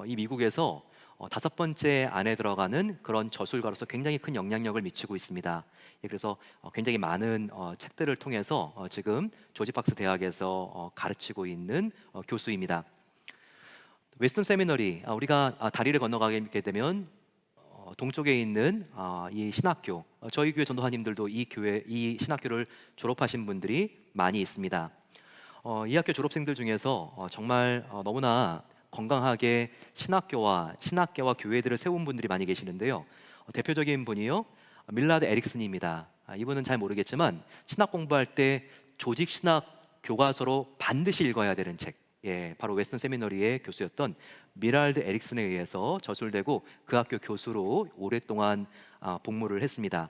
이 미국에서 다섯 번째 안에 들어가는 그런 저술가로서 굉장히 큰 영향력을 미치고 있습니다. 예, 그래서 굉장히 많은 책들을 통해서 지금 조지 팍스 대학에서 가르치고 있는 교수입니다. 웨스턴 세미너리, 우리가 다리를 건너가게 되면 동쪽에 있는 이 신학교, 저희 교회 전도사님들도 이 신학교를 졸업하신 분들이 많이 있습니다. 이 학교 졸업생들 중에서 정말 너무나 건강하게 신학교와 교회들을 세운 분들이 많이 계시는데요. 대표적인 분이요, 밀라드 에릭슨입니다. 이분은 잘 모르겠지만 신학 공부할 때 조직 신학 교과서로 반드시 읽어야 되는 책, 예, 바로 웨스턴 세미너리의 교수였던 미랄드 에릭슨에 의해서 저술되고 그 학교 교수로 오랫동안 복무를 했습니다.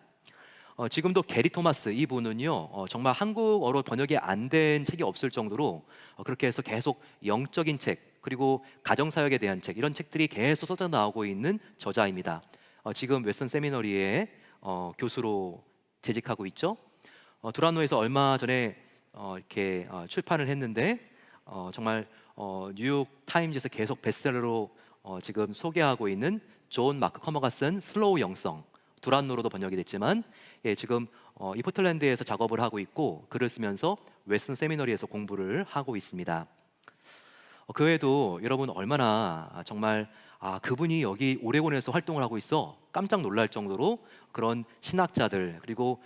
지금도 게리 토마스 이분은요, 정말 한국어로 번역이 안 된 책이 없을 정도로 그렇게 해서 계속 영적인 책, 그리고 가정사역에 대한 책, 이런 책들이 계속 쏟아 나오고 있는 저자입니다. 지금 웨스턴 세미너리의 교수로 재직하고 있죠. 두란노에서 얼마 전에 이렇게 출판을 했는데 정말 뉴욕 타임즈에서 계속 베스트셀러로 지금 소개하고 있는 존 마크 커머가 쓴 슬로우 영성, 두란노로도 번역이 됐지만, 예, 지금 이 포틀랜드에서 작업을 하고 있고 글을 쓰면서 웨스턴 세미너리에서 공부를 하고 있습니다. 그 외에도 여러분 얼마나 정말 그분이 여기 오레곤에서 활동을 하고 있어 깜짝 놀랄 정도로 그런 신학자들, 그리고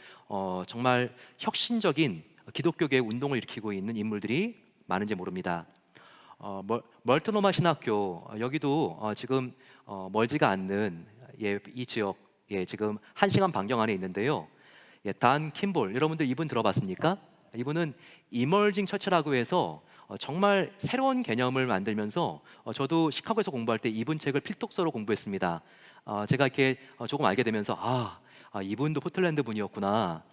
정말 혁신적인 기독교계 운동을 일으키고 있는 인물들이 많은지 모릅니다. 멀트노마 신학교, 여기도 지금 멀지가 않는, 예, 이 지역, 예, 지금 1시간 반경 안에 있는데요. 예, 단 킴볼, 여러분들 이분 들어봤습니까? 이분은 이머징 처치라고 해서 정말 새로운 개념을 만들면서 저도 시카고에서 공부할 때 이분 책을 필독서로 공부했습니다. 제가 이렇게 조금 알게 되면서 이분도 포틀랜드 분이었구나.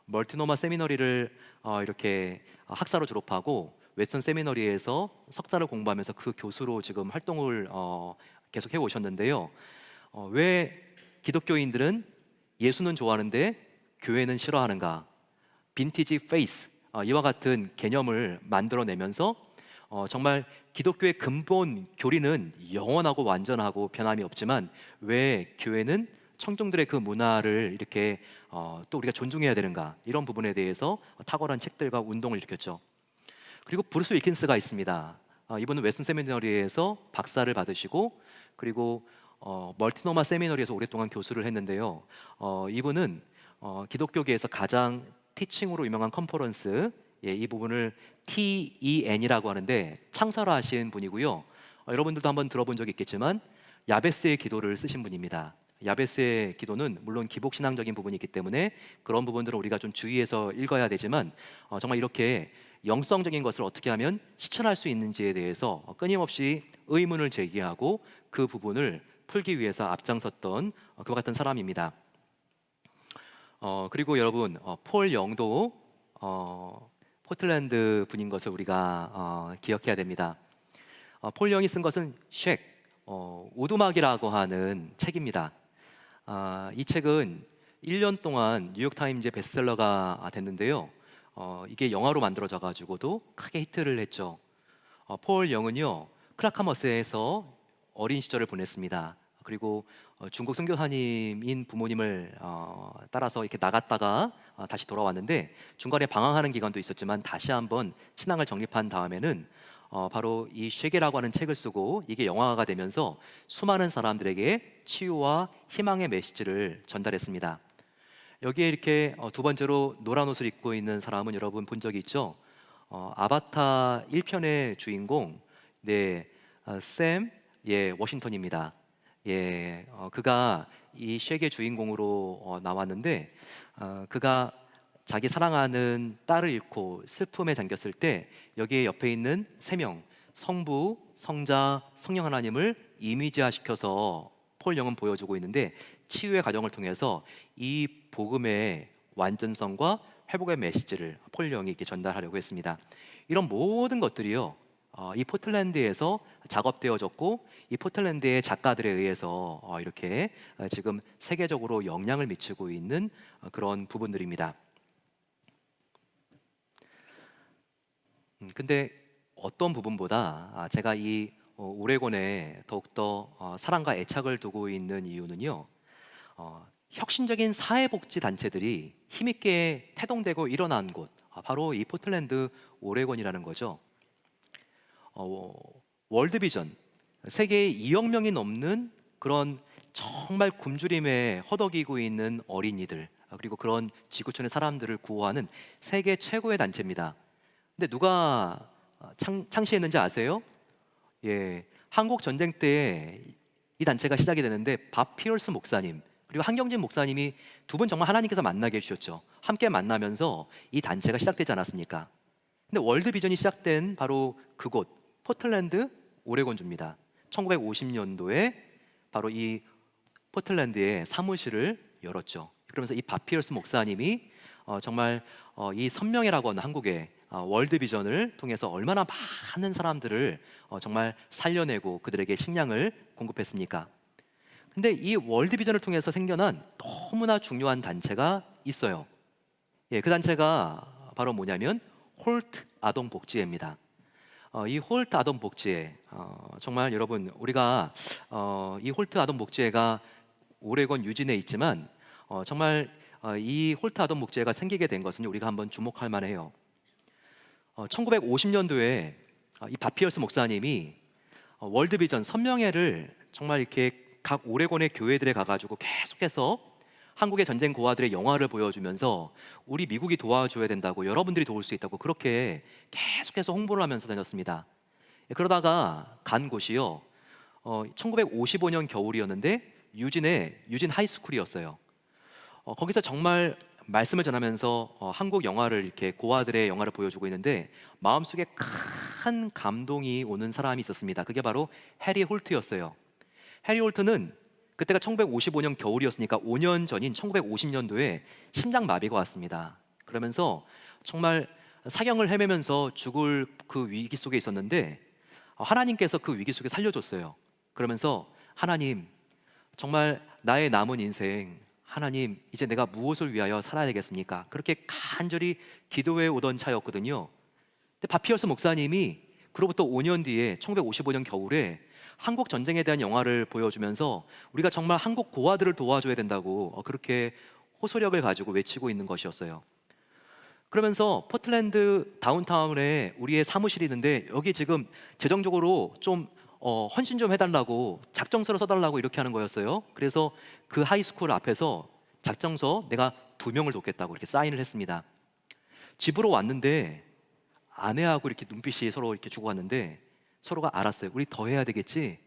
멀티노마 세미너리를 이렇게 학사로 졸업하고 웨스턴 세미너리에서 석사를 공부하면서 그 교수로 지금 활동을 계속 해 오셨는데요. 왜 기독교인들은 예수는 좋아하는데 교회는 싫어하는가? 빈티지 페이스, 이와 같은 개념을 만들어내면서 정말 기독교의 근본 교리는 영원하고 완전하고 변함이 없지만 왜 교회는 청중들의 그 문화를 이렇게 또 우리가 존중해야 되는가, 이런 부분에 대해서 탁월한 책들과 운동을 일으켰죠. 그리고 브루스 윌킨스가 있습니다. 이분은 웨스턴 세미너리에서 박사를 받으시고 그리고 멀티노마 세미너리에서 오랫동안 교수를 했는데요. 이분은 기독교계에서 가장 티칭으로 유명한 컨퍼런스, 예, 이 부분을 TEN이라고 하는데 창설하신 분이고요. 여러분들도 한번 들어본 적이 있겠지만 야베스의 기도를 쓰신 분입니다. 야베스의 기도는 물론 기복 신앙적인 부분이 있기 때문에 그런 부분들은 우리가 좀 주의해서 읽어야 되지만 정말 이렇게 영성적인 것을 어떻게 하면 실천할 수 있는지에 대해서 끊임없이 의문을 제기하고 그 부분을 풀기 위해서 앞장섰던 그와 같은 사람입니다. 그리고 여러분, 폴 영도 포틀랜드 분인 것을 우리가 기억해야 됩니다. 폴 영이 쓴 것은 쉑, 오두막이라고 하는 책입니다. 이 책은 1년 동안 뉴욕타임즈의 베스트셀러가 됐는데요. 이게 영화로 만들어져 가지고도 크게 히트를 했죠. 폴 영은요, 크라카머스에서 어린 시절을 보냈습니다. 그리고 중국 선교사님인 부모님을 따라서 이렇게 나갔다가 다시 돌아왔는데 중간에 방황하는 기간도 있었지만 다시 한번 신앙을 정립한 다음에는 바로 이 쉐게라고 하는 책을 쓰고 이게 영화가 되면서 수많은 사람들에게 치유와 희망의 메시지를 전달했습니다. 여기에 이렇게 두 번째로 노란 옷을 입고 있는 사람은 여러분 본 적이 있죠? 아바타 1편의 주인공, 네, 샘, 예, 워싱턴입니다. 예, 그가 이 쉑의 주인공으로 나왔는데 그가 자기 사랑하는 딸을 잃고 슬픔에 잠겼을 때 여기에 옆에 있는 세 명, 성부, 성자, 성령 하나님을 이미지화 시켜서 폴 영은 보여주고 있는데 치유의 과정을 통해서 이 복음의 완전성과 회복의 메시지를 폴 영이 이렇게 전달하려고 했습니다. 이런 모든 것들이요, 이 포틀랜드에서 작업되어졌고 이 포틀랜드의 작가들에 의해서 이렇게 지금 세계적으로 영향을 미치고 있는 그런 부분들입니다. 근데 어떤 부분보다 제가 이 오레곤에 더욱더 사랑과 애착을 두고 있는 이유는요, 혁신적인 사회복지 단체들이 힘있게 태동되고 일어난 곳, 바로 이 포틀랜드 오레곤이라는 거죠. 월드비전, 세계에 2억 명이 넘는 그런 정말 굶주림에 허덕이고 있는 어린이들, 그리고 그런 지구촌의 사람들을 구호하는 세계 최고의 단체입니다. 근데 누가 창시했는지 아세요? 예, 한국 전쟁 때 이 단체가 시작이 되는데 밥 피어스 목사님 그리고 한경진 목사님이 두 분 정말 하나님께서 만나게 해주셨죠. 함께 만나면서 이 단체가 시작되지 않았습니까? 근데 월드 비전이 시작된 바로 그곳 포틀랜드 오레곤주입니다. 1950년도에 바로 이 포틀랜드에 사무실을 열었죠. 그러면서 이 밥 피어스 목사님이 정말 이 선명이라고 하는 한국의 월드 비전을 통해서 얼마나 많은 사람들을 정말 살려내고 그들에게 식량을 공급했습니까? 근데 이 월드 비전을 통해서 생겨난 너무나 중요한 단체가 있어요. 예, 그 단체가 바로 뭐냐면 홀트 아동 복지회입니다. 이 홀트 아동 복지회, 정말 여러분 우리가 이 홀트 아동 복지회가 오레곤 유진에 있지만 정말 이 홀트 아동 복지회가 생기게 된 것은 우리가 한번 주목할 만해요. 1950년도에 이 바피어스 목사님이 월드비전 선명회를 정말 이렇게 각 오레곤의 교회들에 가가지고 계속해서 한국의 전쟁 고아들의 영화를 보여주면서 우리 미국이 도와줘야 된다고, 여러분들이 도울 수 있다고 그렇게 계속해서 홍보를 하면서 다녔습니다. 그러다가 간 곳이요, 1955년 겨울이었는데 유진 하이스쿨이었어요. 거기서 정말 말씀을 전하면서 한국 영화를 이렇게 고아들의 영화를 보여주고 있는데 마음속에 큰 감동이 오는 사람이 있었습니다. 그게 바로 해리 홀트였어요. 해리 홀트는 그때가 1955년 겨울이었으니까 5년 전인 1950년도에 심장마비가 왔습니다. 그러면서 정말 사경을 헤매면서 죽을 그 위기 속에 있었는데 하나님께서 그 위기 속에 살려줬어요. 그러면서 하나님, 정말 나의 남은 인생, 하나님 이제 내가 무엇을 위하여 살아야 되겠습니까? 그렇게 간절히 기도해 오던 차였거든요. 근데 바피어스 목사님이 그로부터 5년 뒤에 1955년 겨울에 한국 전쟁에 대한 영화를 보여주면서 우리가 정말 한국 고아들을 도와줘야 된다고 그렇게 호소력을 가지고 외치고 있는 것이었어요. 그러면서 포틀랜드 다운타운에 우리의 사무실이 있는데 여기 지금 재정적으로 좀 헌신 좀 해달라고 작정서를 써달라고 이렇게 하는 거였어요. 그래서 그 하이스쿨 앞에서 작정서 내가 2명을 돕겠다고 이렇게 사인을 했습니다. 집으로 왔는데 아내하고 이렇게 눈빛이 서로 이렇게 주고 왔는데 서로가 알았어요. 우리 더 해야 되겠지.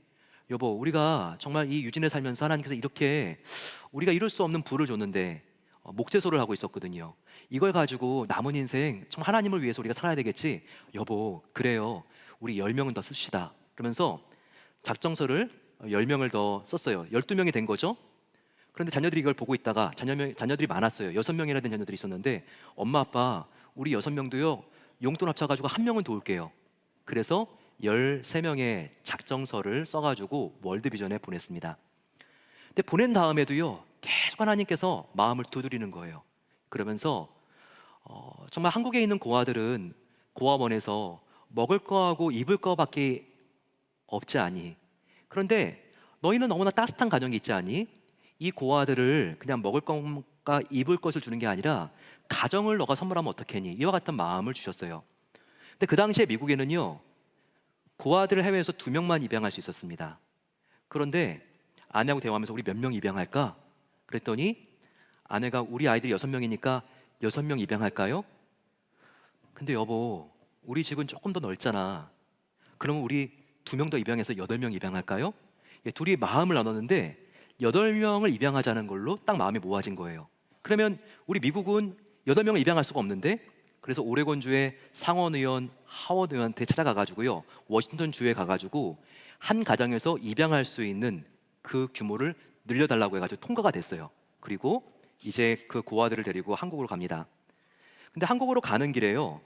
여보, 우리가 정말 이 유진에 살면서 하나님께서 이렇게 우리가 이룰 수 없는 부를 줬는데 목재소를 하고 있었거든요. 이걸 가지고 남은 인생 정말 하나님을 위해서 우리가 살아야 되겠지. 여보, 그래요. 우리 10명은 더 씁시다. 그러면서 작정서를 10명을 더 썼어요. 12명이 된 거죠. 그런데 자녀들이 이걸 보고 있다가 자녀들이 많았어요. 6명이나 된 자녀들이 있었는데, 엄마 아빠 우리 6명도요 용돈 합쳐가지고 한 명은 도울게요. 그래서 13명의 작정서를 써가지고 월드비전에 보냈습니다. 근데 보낸 다음에도요 계속 하나님께서 마음을 두드리는 거예요. 그러면서 정말 한국에 있는 고아들은 고아원에서 먹을 거하고 입을 거밖에 없지 않니? 그런데 너희는 너무나 따뜻한 가정이 있지 않니? 이 고아들을 그냥 먹을 것과 입을 것을 주는 게 아니라 가정을 너가 선물하면 어떻겠니? 이와 같은 마음을 주셨어요. 근데 그 당시에 미국에는요 고아들을 해외에서 2명만 입양할 수 있었습니다. 그런데 아내하고 대화하면서 우리 몇 명 입양할까? 그랬더니 아내가 우리 아이들이 6명이니까 6명 입양할까요? 근데 여보, 우리 집은 조금 더 넓잖아. 그러면 우리 2명 더 입양해서 8명 입양할까요? 예, 둘이 마음을 나눴는데 8명을 입양하자는 걸로 딱 마음이 모아진 거예요. 그러면 우리 미국은 8명을 입양할 수가 없는데, 그래서 오레곤주의 상원의원 하워드 의원한테 찾아가가지고요 워싱턴 주에 가가지고 한 가정에서 입양할 수 있는 그 규모를 늘려달라고 해가지고 통과가 됐어요. 그리고 이제 그 고아들을 데리고 한국으로 갑니다. 근데 한국으로 가는 길에요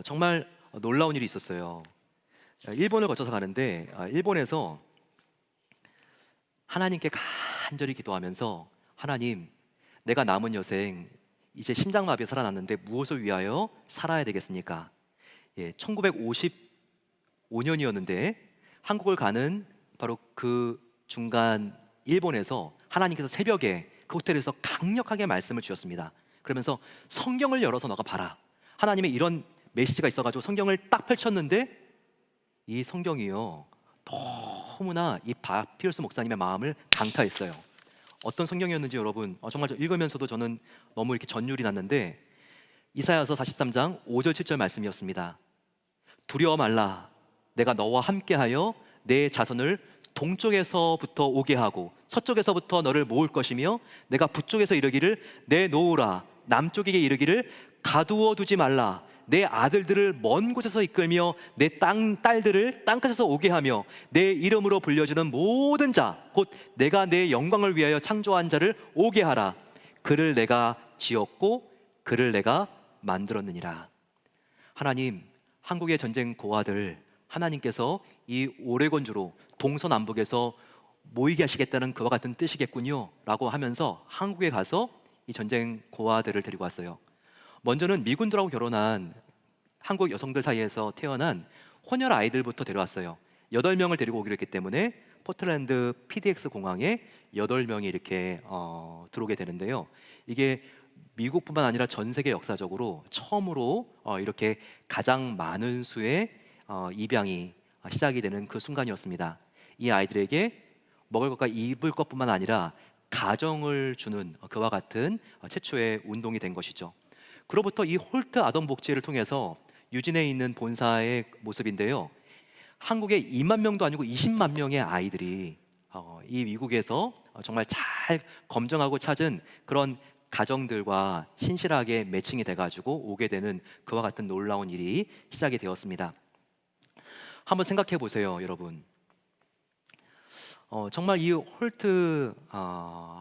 정말 놀라운 일이 있었어요. 일본을 거쳐서 가는데 일본에서 하나님께 간절히 기도하면서, 하나님, 내가 남은 여생 이제 심장마비에 살아났는데 무엇을 위하여 살아야 되겠습니까? 예, 1955년이었는데 한국을 가는 바로 그 중간 일본에서 하나님께서 새벽에 그 호텔에서 강력하게 말씀을 주셨습니다. 그러면서 성경을 열어서 너가 봐라. 하나님의 이런 메시지가 있어가지고 성경을 딱 펼쳤는데 이 성경이요 너무나 이 바피러스 목사님의 마음을 강타했어요. 어떤 성경이었는지 여러분 정말 읽으면서도 저는 너무 이렇게 전율이 났는데, 이사야서 43장 5절 7절 말씀이었습니다. 두려워 말라, 내가 너와 함께하여 내 자손을 동쪽에서부터 오게 하고 서쪽에서부터 너를 모을 것이며, 내가 북쪽에서 이르기를 내놓으라, 남쪽에게 이르기를 가두어 두지 말라, 내 아들들을 먼 곳에서 이끌며 내 딸들을 땅끝에서 오게 하며 내 이름으로 불려지는 모든 자 곧 내가 내 영광을 위하여 창조한 자를 오게 하라. 그를 내가 지었고 그를 내가 만들었느니라. 하나님, 한국의 전쟁 고아들 하나님께서 이 오레곤주로 동서남북에서 모이게 하시겠다는 그와 같은 뜻이겠군요 라고 하면서 한국에 가서 이 전쟁 고아들을 데리고 왔어요. 먼저는 미군들하고 결혼한 한국 여성들 사이에서 태어난 혼혈 아이들부터 데려왔어요. 8명을 데리고 오기로 했기 때문에 포틀랜드 PDX 공항에 8명이 이렇게 들어오게 되는데요. 이게 미국뿐만 아니라 전 세계 역사적으로 처음으로 이렇게 가장 많은 수의 입양이 시작이 되는 그 순간이었습니다. 이 아이들에게 먹을 것과 입을 것뿐만 아니라 가정을 주는 그와 같은 최초의 운동이 된 것이죠. 그로부터 이 홀트 아동 복지를 통해서 유진에 있는 본사의 모습인데요, 한국에 2만 명도 아니고 20만 명의 아이들이 이 미국에서 정말 잘 검정하고 찾은 그런 가정들과 신실하게 매칭이 돼가지고 오게 되는 그와 같은 놀라운 일이 시작이 되었습니다. 한번 생각해 보세요, 여러분. 정말 이 홀트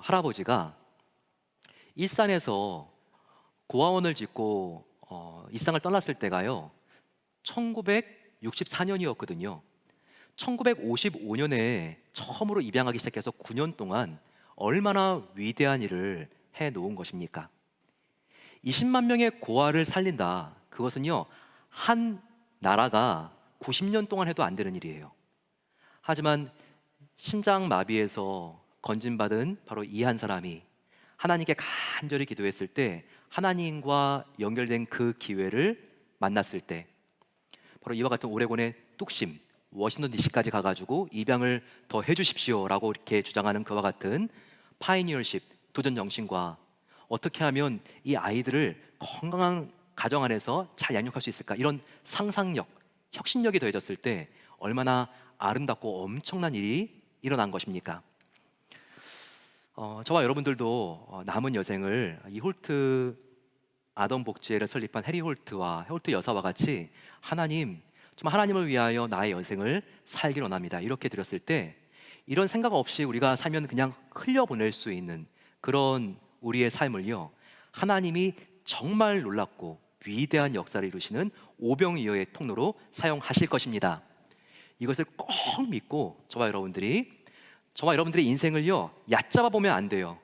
할아버지가 일산에서 고아원을 짓고 이 세상을 떠났을 때가요 1964년이었거든요. 1955년에 처음으로 입양하기 시작해서 9년 동안 얼마나 위대한 일을 해놓은 것입니까? 20만 명의 고아를 살린다, 그것은요 한 나라가 90년 동안 해도 안 되는 일이에요. 하지만 심장마비에서 건진받은 바로 이 한 사람이 하나님께 간절히 기도했을 때, 하나님과 연결된 그 기회를 만났을 때, 바로 이와 같은 오레곤의 뚝심, 워싱턴 DC까지 가가지고 입양을 더 해주십시오라고 이렇게 주장하는 그와 같은 파이니어십, 도전 정신과 어떻게 하면 이 아이들을 건강한 가정 안에서 잘 양육할 수 있을까, 이런 상상력, 혁신력이 더해졌을 때 얼마나 아름답고 엄청난 일이 일어난 것입니까? 저와 여러분들도 남은 여생을 이 홀트 아동 복지회를 설립한 해리 홀트와 홀트 여사와 같이 하나님, 정말 하나님을 위하여 나의 여생을 살길 원합니다, 이렇게 드렸을 때 이런 생각 없이 우리가 살면 그냥 흘려보낼 수 있는 그런 우리의 삶을요, 하나님이 정말 놀랍고 위대한 역사를 이루시는 오병이어의 통로로 사용하실 것입니다. 이것을 꼭 믿고 저와 여러분들의 인생을요 얕잡아 보면 안 돼요.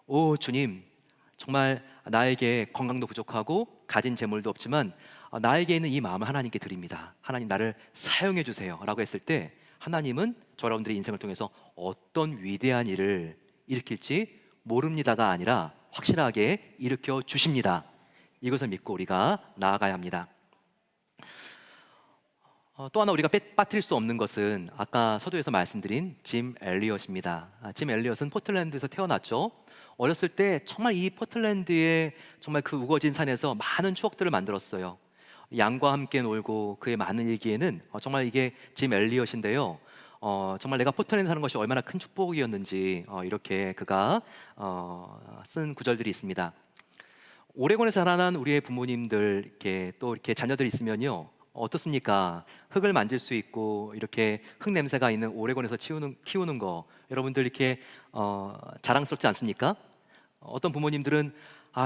오 주님, 정말 나에게 건강도 부족하고 가진 재물도 없지만 나에게 있는 이 마음을 하나님께 드립니다, 하나님 나를 사용해 주세요 라고 했을 때 하나님은 저 여러분들의 인생을 통해서 어떤 위대한 일을 일으킬지 모릅니다가 아니라 확실하게 일으켜 주십니다. 이것을 믿고 우리가 나아가야 합니다. 또 하나 우리가 빠뜨릴 수 없는 것은 아까 서두에서 말씀드린 짐 엘리엇입니다. 짐 엘리엇은 포틀랜드에서 태어났죠. 어렸을 때 정말 이 포틀랜드의 정말 그 우거진 산에서 많은 추억들을 만들었어요. 양과 함께 놀고 그의 많은 일기에는 정말 이게 짐 엘리엇인데요. 정말 내가 포틀랜드 사는 것이 얼마나 큰 축복이었는지 이렇게 그가 쓴 구절들이 있습니다. 오레곤에서 자라난 우리의 부모님들 이렇게 자녀들이 있으면요 어떻습니까? 흙을 만질 수 있고 이렇게 흙 냄새가 있는 오레곤에서 키우는 거 여러분들 이렇게 자랑스럽지 않습니까? 어떤 부모님들은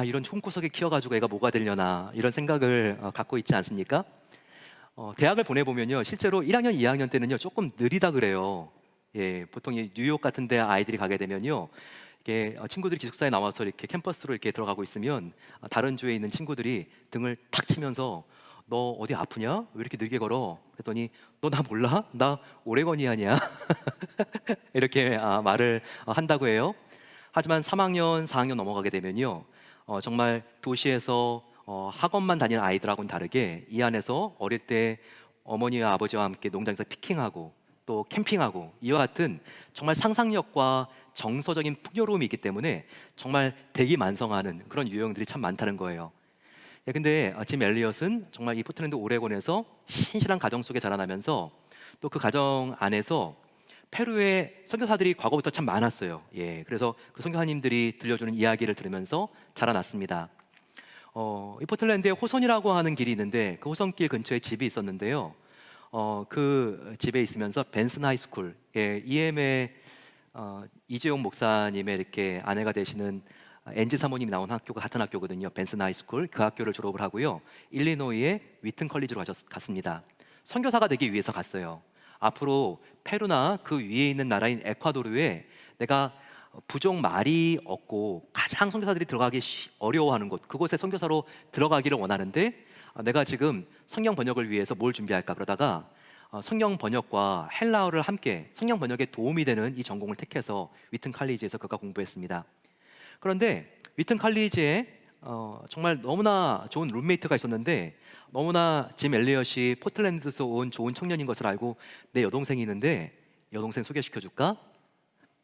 이런 촌구석에 키워가지고 애가 뭐가 되려나 이런 생각을 갖고 있지 않습니까? 대학을 보내보면요 실제로 1학년, 2학년 때는요 조금 느리다 그래요. 예, 보통 이 뉴욕 같은 데 아이들이 가게 되면요 이렇게 친구들이 기숙사에 나와서 이렇게 캠퍼스로 이렇게 들어가고 있으면 다른 주에 있는 친구들이 등을 탁 치면서 너 어디 아프냐? 왜 이렇게 느리게 걸어? 그랬더니 너 나 몰라? 나 오레거니아냐? 이렇게 말을 한다고 해요. 하지만 3학년, 4학년 넘어가게 되면요 정말 도시에서 학원만 다니는 아이들하고는 다르게 이 안에서 어릴 때 어머니와 아버지와 함께 농장에서 피킹하고 또 캠핑하고 이와 같은 정말 상상력과 정서적인 풍요로움이 있기 때문에 정말 대기만성하는 그런 유형들이 참 많다는 거예요. 예, 근데 짐 엘리엇은 정말 이 포틀랜드 오레곤에서 신실한 가정 속에 자라나면서 또 그 가정 안에서 페루의 선교사들이 과거부터 참 많았어요. 예, 그래서 그 선교사님들이 들려주는 이야기를 들으면서 자라났습니다. 이 포틀랜드에 호선이라고 하는 길이 있는데 그 호선길 근처에 집이 있었는데요. 그 집에 있으면서 벤슨 하이스쿨, 예, EM의 이재용 목사님의 이렇게 아내가 되시는 엔지 사모님이 나온 학교가 같은 학교거든요. 벤슨 하이스쿨. 그 학교를 졸업을 하고요 일리노이의 위튼 컬리지로 갔습니다. 선교사가 되기 위해서 갔어요. 앞으로 페루나 그 위에 있는 나라인 에콰도르에 내가 부족 말이 없고 가장 선교사들이 들어가기 어려워하는 곳, 그곳에 선교사로 들어가기를 원하는데 내가 지금 성경 번역을 위해서 뭘 준비할까 그러다가 성경 번역과 헬라어를 함께 성경 번역에 도움이 되는 이 전공을 택해서 위튼 칼리지에서 그가 공부했습니다. 그런데 위튼 칼리지에 정말 너무나 좋은 룸메이트가 있었는데 너무나 짐 엘리엇이 포틀랜드에서 온 좋은 청년인 것을 알고 내 여동생이 있는데 여동생 소개시켜줄까?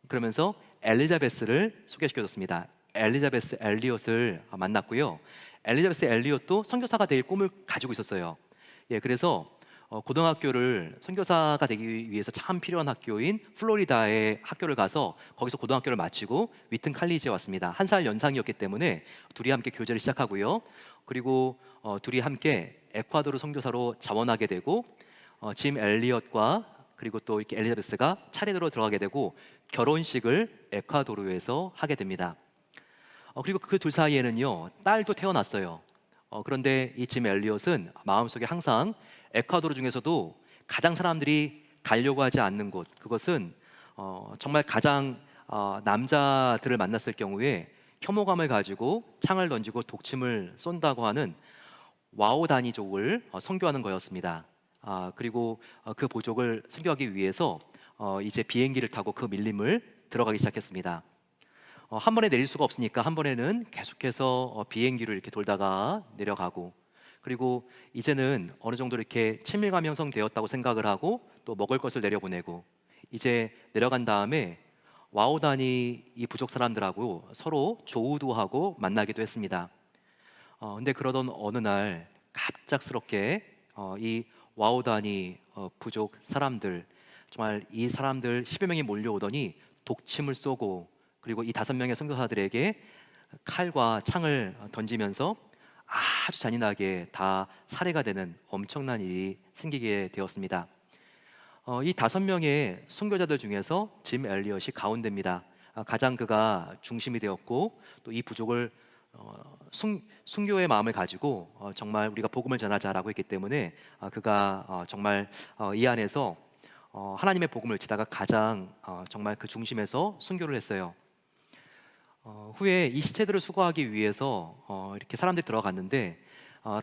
그러면서 엘리자베스를 소개시켜줬습니다. 엘리자베스 엘리엇을 만났고요. 엘리자베스 엘리엇도 선교사가 될 꿈을 가지고 있었어요. 예, 그래서 고등학교를 선교사가 되기 위해서 참 필요한 학교인 플로리다의 학교를 가서 거기서 고등학교를 마치고 위튼 칼리지에 왔습니다. 한 살 연상이었기 때문에 둘이 함께 교제를 시작하고요. 그리고 둘이 함께 에콰도르 선교사로 자원하게 되고 짐 엘리엇과 그리고 또 이렇게 엘리자베스가 차례대로 들어가게 되고 결혼식을 에콰도르에서 하게 됩니다. 그리고 그 둘 사이에는요 딸도 태어났어요. 그런데 이 짐 엘리엇은 마음속에 항상 에콰도르 중에서도 가장 사람들이 가려고 하지 않는 곳, 그것은 정말 가장 남자들을 만났을 경우에 혐오감을 가지고 창을 던지고 독침을 쏜다고 하는 와오다니족을 선교하는 거였습니다. 그리고 그 보족을 선교하기 위해서 이제 비행기를 타고 그 밀림을 들어가기 시작했습니다. 한 번에 내릴 수가 없으니까 한 번에는 계속해서 비행기로 이렇게 돌다가 내려가고, 그리고 이제는 어느 정도 이렇게 친밀감이 형성되었다고 생각을 하고 또 먹을 것을 내려보내고 이제 내려간 다음에 와오다니 이 부족 사람들하고 서로 조우도 하고 만나기도 했습니다. 근데 그러던 어느 날 갑작스럽게 이 와오다니 부족 사람들, 정말 이 사람들 10여 명이 몰려오더니 독침을 쏘고, 그리고 이 5명의 선교사들에게 칼과 창을 던지면서 아주 잔인하게 다 살해가 되는 엄청난 일이 생기게 되었습니다. 이 5명의 선교자들 중에서 짐 엘리엇이 가운데입니다. 가장 그가 중심이 되었고, 또 이 부족을 순교의 마음을 가지고 정말 우리가 복음을 전하자라고 했기 때문에 그가 정말 이 안에서 하나님의 복음을 지다가 가장 정말 그 중심에서 순교를 했어요. 후에 이 시체들을 수거하기 위해서 이렇게 사람들이 들어갔는데,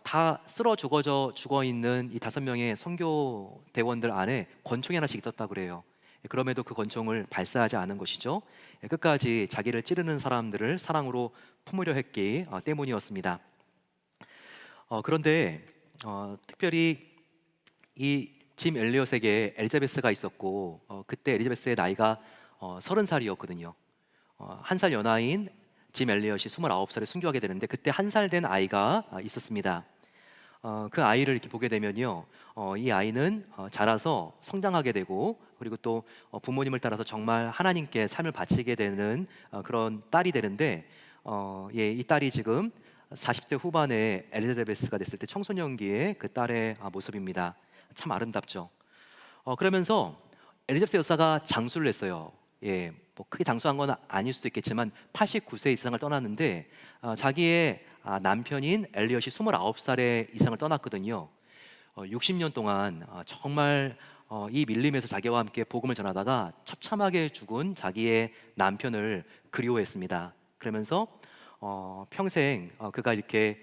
다 쓰러 죽어 있는 이 5명의 선교 대원들 안에 권총이 하나씩 있었다 그래요. 그럼에도 그 권총을 발사하지 않은 것이죠. 끝까지 자기를 찌르는 사람들을 사랑으로 품으려 했기 때문이었습니다. 그런데 특별히 이 짐 엘리엇에게 엘리자베스가 있었고, 그때 엘리자베스의 나이가 30살이었거든요. 한 살 연하인 짐 엘리엇이 29살에 순교하게 되는데, 그때 1살 된 아이가 있었습니다. 그 아이를 이렇게 보게 되면요, 이 아이는 자라서 성장하게 되고, 그리고 또 부모님을 따라서 정말 하나님께 삶을 바치게 되는 그런 딸이 되는데, 이 딸이 지금 40대 후반에 엘리자베스가 됐을 때 청소년기의 그 딸의 모습입니다. 참 아름답죠. 그러면서 엘리자베스 여사가 장수를 했어요. 뭐 크게 장수한 건 아닐 수도 있겠지만 89세 이상을 떠났는데, 자기의 남편인 엘리엇이 29살에 이상을 떠났거든요. 60년 동안 정말 이 밀림에서 자기와 함께 복음을 전하다가 처참하게 죽은 자기의 남편을 그리워했습니다. 그러면서 평생 그가 이렇게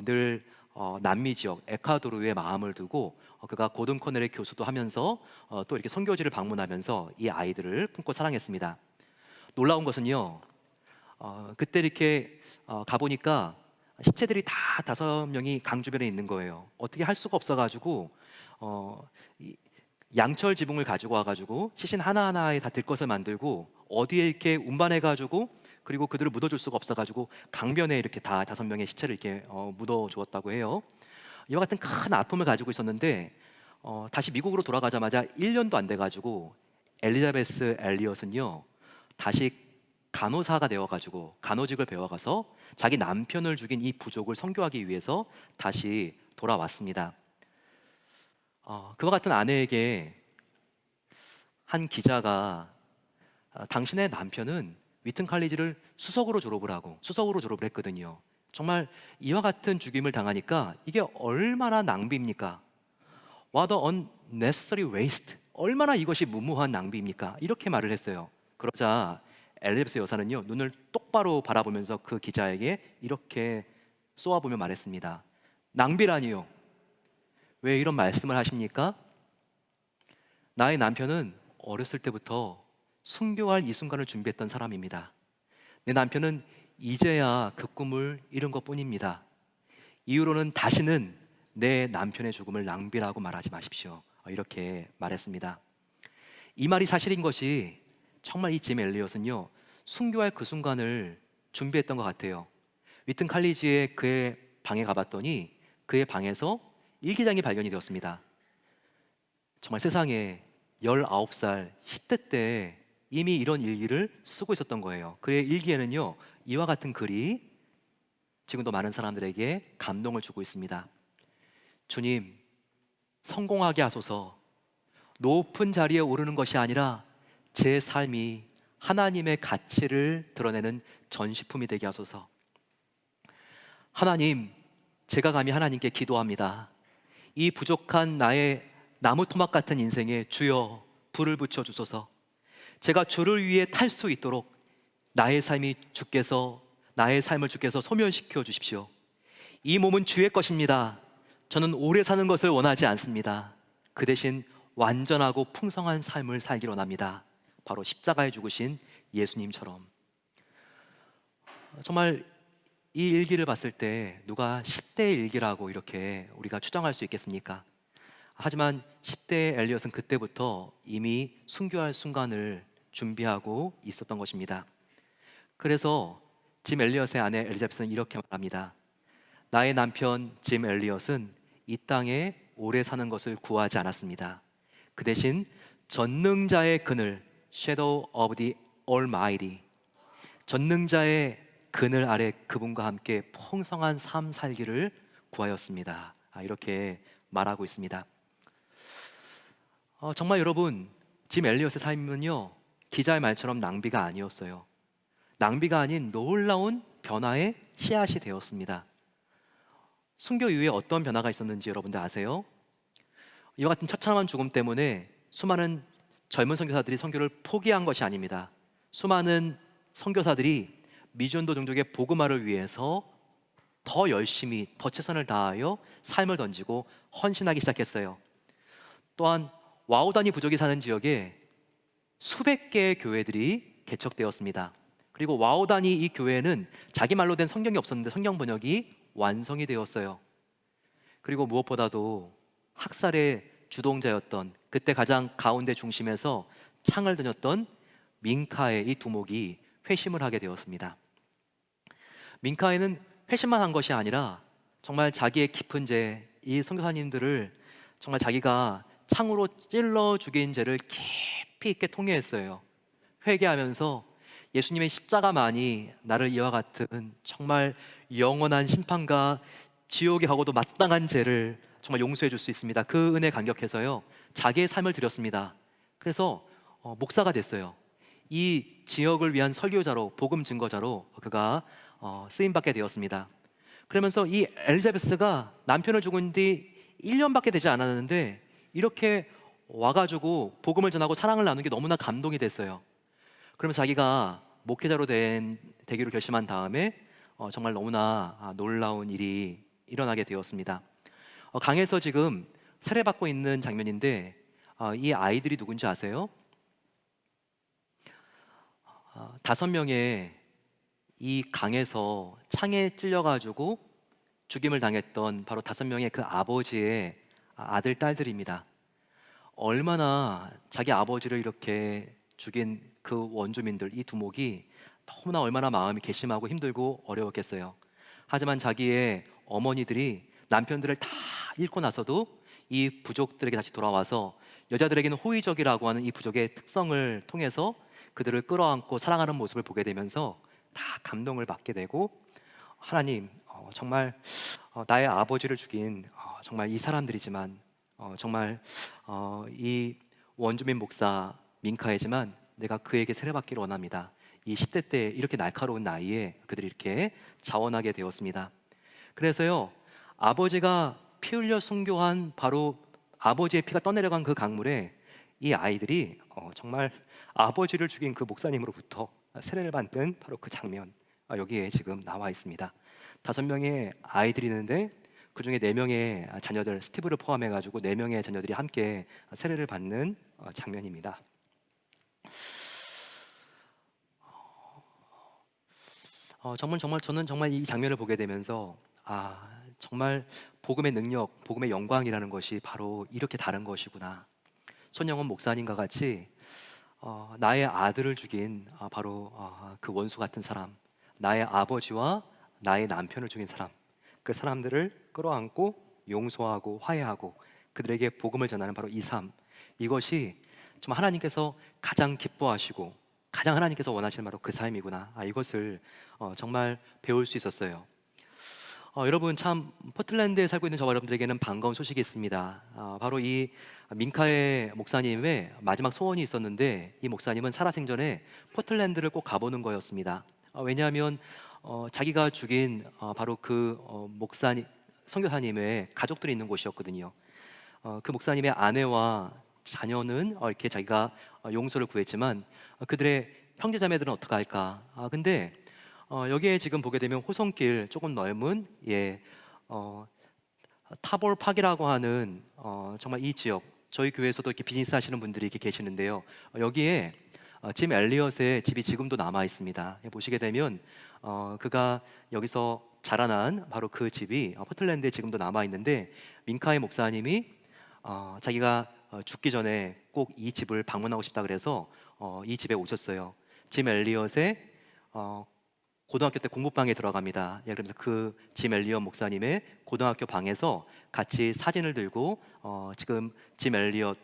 늘 남미 지역 에콰도르에 마음을 두고, 그가 고든 코넬의 교수도 하면서 또 이렇게 선교지를 방문하면서 이 아이들을 품고 사랑했습니다. 놀라운 것은요, 그때 이렇게 가보니까 시체들이 다 5명이 강 주변에 있는 거예요. 어떻게 할 수가 없어가지고 양철 지붕을 가지고 와가지고 시신 하나하나에 다 들것을 만들고, 어디에 이렇게 운반해가지고, 그리고 그들을 묻어줄 수가 없어가지고 강변에 이렇게 다 5명의 시체를 이렇게 묻어주었다고 해요. 이와 같은 큰 아픔을 가지고 있었는데, 다시 미국으로 돌아가자마자 1년도 안 돼가지고 엘리자베스 엘리엇은요, 다시 간호사가 되어가지고 간호직을 배워가서 자기 남편을 죽인 이 부족을 선교하기 위해서 다시 돌아왔습니다. 그와 같은 아내에게 한 기자가 당신의 남편은 위튼 칼리지를 수석으로 졸업을 했거든요. 정말 이와 같은 죽임을 당하니까 이게 얼마나 낭비입니까? What an unnecessary waste. 얼마나 이것이 무모한 낭비입니까? 이렇게 말을 했어요. 그러자 엘리자베스 여사는요, 눈을 똑바로 바라보면서 그 기자에게 이렇게 쏘아보며 말했습니다. 낭비라니요? 왜 이런 말씀을 하십니까? 나의 남편은 어렸을 때부터 순교할 이 순간을 준비했던 사람입니다. 내 남편은 이제야 그 꿈을 이룬 것뿐입니다. 이후로는 다시는 내 남편의 죽음을 낭비라고 말하지 마십시오. 이렇게 말했습니다. 이 말이 사실인 것이, 정말 이 짐 엘리엇은요, 순교할 그 순간을 준비했던 것 같아요. 위튼 칼리지의 그의 방에 가봤더니 그의 방에서 일기장이 발견이 되었습니다. 정말 세상에 19살 10대 때 이미 이런 일기를 쓰고 있었던 거예요. 그의 일기에는요, 이와 같은 글이 지금도 많은 사람들에게 감동을 주고 있습니다. 주님, 성공하게 하소서. 높은 자리에 오르는 것이 아니라 제 삶이 하나님의 가치를 드러내는 전시품이 되게 하소서. 하나님, 제가 감히 하나님께 기도합니다. 이 부족한 나의 나무 토막 같은 인생에 주여 불을 붙여 주소서. 제가 주를 위해 탈 수 있도록 나의 삶을 주께서 소멸시켜 주십시오. 이 몸은 주의 것입니다. 저는 오래 사는 것을 원하지 않습니다. 그 대신 완전하고 풍성한 삶을 살기로 합니다. 바로 십자가에 죽으신 예수님처럼. 정말 이 일기를 봤을 때 누가 10대의 일기라고 이렇게 우리가 추정할 수 있겠습니까? 하지만 10대의 엘리엇은 그때부터 이미 순교할 순간을 준비하고 있었던 것입니다. 그래서 짐 엘리엇의 아내 엘리자베스는 이렇게 말합니다. 나의 남편 짐 엘리엇은 이 땅에 오래 사는 것을 구하지 않았습니다. 그 대신 전능자의 그늘, Shadow of the Almighty. 전능자의 그늘 아래 그분과 함께 풍성한 삶 살기를 구하였습니다. 이렇게 말하고 있습니다. 정말 여러분, 짐 엘리엇의 삶은요, 기자의 말처럼 낭비가 아니었어요. 낭비가 아닌 놀라운 변화의 씨앗이 되었습니다. 순교 이후에 어떤 변화가 있었는지 여러분들 아세요? 이와 같은 처참한 죽음 때문에 수많은 젊은 선교사들이 선교를 포기한 것이 아닙니다. 수많은 선교사들이 미전도 종족의 복음화를 위해서 더 열심히, 더 최선을 다하여 삶을 던지고 헌신하기 시작했어요. 또한 와우단이 부족이 사는 지역에 수백 개의 교회들이 개척되었습니다. 그리고 와우단이 이 교회는 자기 말로 된 성경이 없었는데 성경 번역이 완성이 되었어요. 그리고 무엇보다도 학살의 주동자였던, 그때 가장 가운데 중심에서 창을 던졌던 민카의 이 두목이 회심을 하게 되었습니다. 민카에는 회심만 한 것이 아니라 정말 자기의 깊은 죄, 이 선교사님들을 정말 자기가 창으로 찔러 죽인 죄를 깊이 있게 통회했어요. 회개하면서 예수님의 십자가만이 나를 이와 같은 정말 영원한 심판과 지옥에 가고도 마땅한 죄를 정말 용서해 줄 수 있습니다. 그 은혜에 감격해서요, 자기의 삶을 드렸습니다. 그래서 목사가 됐어요. 이 지역을 위한 설교자로, 복음 증거자로 그가 쓰임받게 되었습니다. 그러면서 이 엘리자베스가 남편을 죽은 뒤 1년밖에 되지 않았는데 이렇게 와가지고 복음을 전하고 사랑을 나누는 게 너무나 감동이 됐어요. 그러면서 자기가 목회자로 되기로 결심한 다음에 정말 너무나 놀라운 일이 일어나게 되었습니다. 강에서 지금 세례받고 있는 장면인데 이 아이들이 누군지 아세요? 5명의 이 강에서 창에 찔려가지고 죽임을 당했던 바로 5명의 그 아버지의 아들, 딸들입니다. 얼마나 자기 아버지를 이렇게 죽인 그 원주민들, 이 두목이 너무나 얼마나 마음이 괘씸하고 힘들고 어려웠겠어요. 하지만 자기의 어머니들이 남편들을 다 잃고 나서도 이 부족들에게 다시 돌아와서 여자들에게는 호의적이라고 하는 이 부족의 특성을 통해서 그들을 끌어안고 사랑하는 모습을 보게 되면서 다 감동을 받게 되고, 하나님, 정말 나의 아버지를 죽인 정말 이 사람들이지만 정말 이 원주민 목사 민카이지만 내가 그에게 세례받기를 원합니다. 이 10대 때 이렇게 날카로운 나이에 그들이 이렇게 자원하게 되었습니다. 그래서요, 아버지가 피 흘려 순교한 바로 아버지의 피가 떠내려간 그 강물에 이 아이들이 정말 아버지를 죽인 그 목사님으로부터 세례를 받는 바로 그 장면, 여기에 지금 나와 있습니다. 5명의 아이들이 있는데 그 중에 4명의 자녀들, 스티브를 포함해가지고 4명의 자녀들이 함께 세례를 받는 장면입니다. 정말 저는 정말 이 장면을 보게 되면서 정말 복음의 능력, 복음의 영광이라는 것이 바로 이렇게 다른 것이구나. 손영원 목사님과 같이 나의 아들을 죽인 바로 그 원수 같은 사람, 나의 아버지와 나의 남편을 죽인 사람, 그 사람들을 끌어안고 용서하고 화해하고 그들에게 복음을 전하는 바로 이 삶, 이것이 정말 하나님께서 가장 기뻐하시고 가장 하나님께서 원하시는 바로 그 삶이구나. 이것을 정말 배울 수 있었어요. 여러분, 참 포틀랜드에 살고 있는 저와 여러분들에게는 반가운 소식이 있습니다. 바로 이 민카의 목사님의 마지막 소원이 있었는데, 이 목사님은 살아생전에 포틀랜드를 꼭 가보는 거였습니다. 왜냐하면 자기가 죽인 바로 그 목사님, 선교사님의 가족들이 있는 곳이었거든요. 그 목사님의 아내와 자녀는 이렇게 자기가 용서를 구했지만 그들의 형제자매들은 어떻게 할까? 근데 여기에 지금 보게 되면 호성길 조금 넓은 타볼팍이라고 하는 정말 이 지역, 저희 교회에서도 이렇게 비즈니스 하시는 분들이 이렇게 계시는데요. 여기에 짐 엘리엇의 집이 지금도 남아 있습니다. 보시게 되면 그가 여기서 자라난 바로 그 집이 포틀랜드에 지금도 남아 있는데, 민카의 목사님이 자기가 죽기 전에 꼭 이 집을 방문하고 싶다 그래서 이 집에 오셨어요. 짐 엘리엇의 고등학교 때 공부방에 들어갑니다. 그래서 그 짐 엘리엇 목사님의 고등학교 방에서 같이 사진을 들고 지금 짐 엘리엇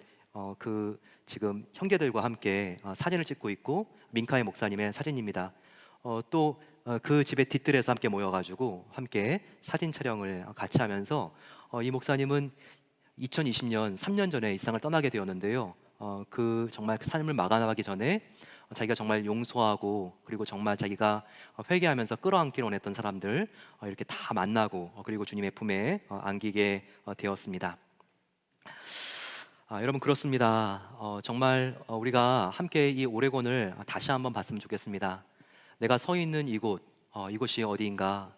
지금 형제들과 함께 사진을 찍고 있고 민카의 목사님의 사진입니다. 또 그 집의 뒤뜰에서 함께 모여가지고 함께 사진 촬영을 같이 하면서 이 목사님은 2020년 3년 전에 이 세상을 떠나게 되었는데요. 정말 그 삶을 마감하기 전에 자기가 정말 용서하고 그리고 정말 자기가 회개하면서 끌어안기를 원했던 사람들 이렇게 다 만나고 그리고 주님의 품에 안기게 되었습니다. 여러분 그렇습니다. 정말 우리가 함께 이 오레곤을 다시 한번 봤으면 좋겠습니다. 내가 서 있는 이곳이 어디인가?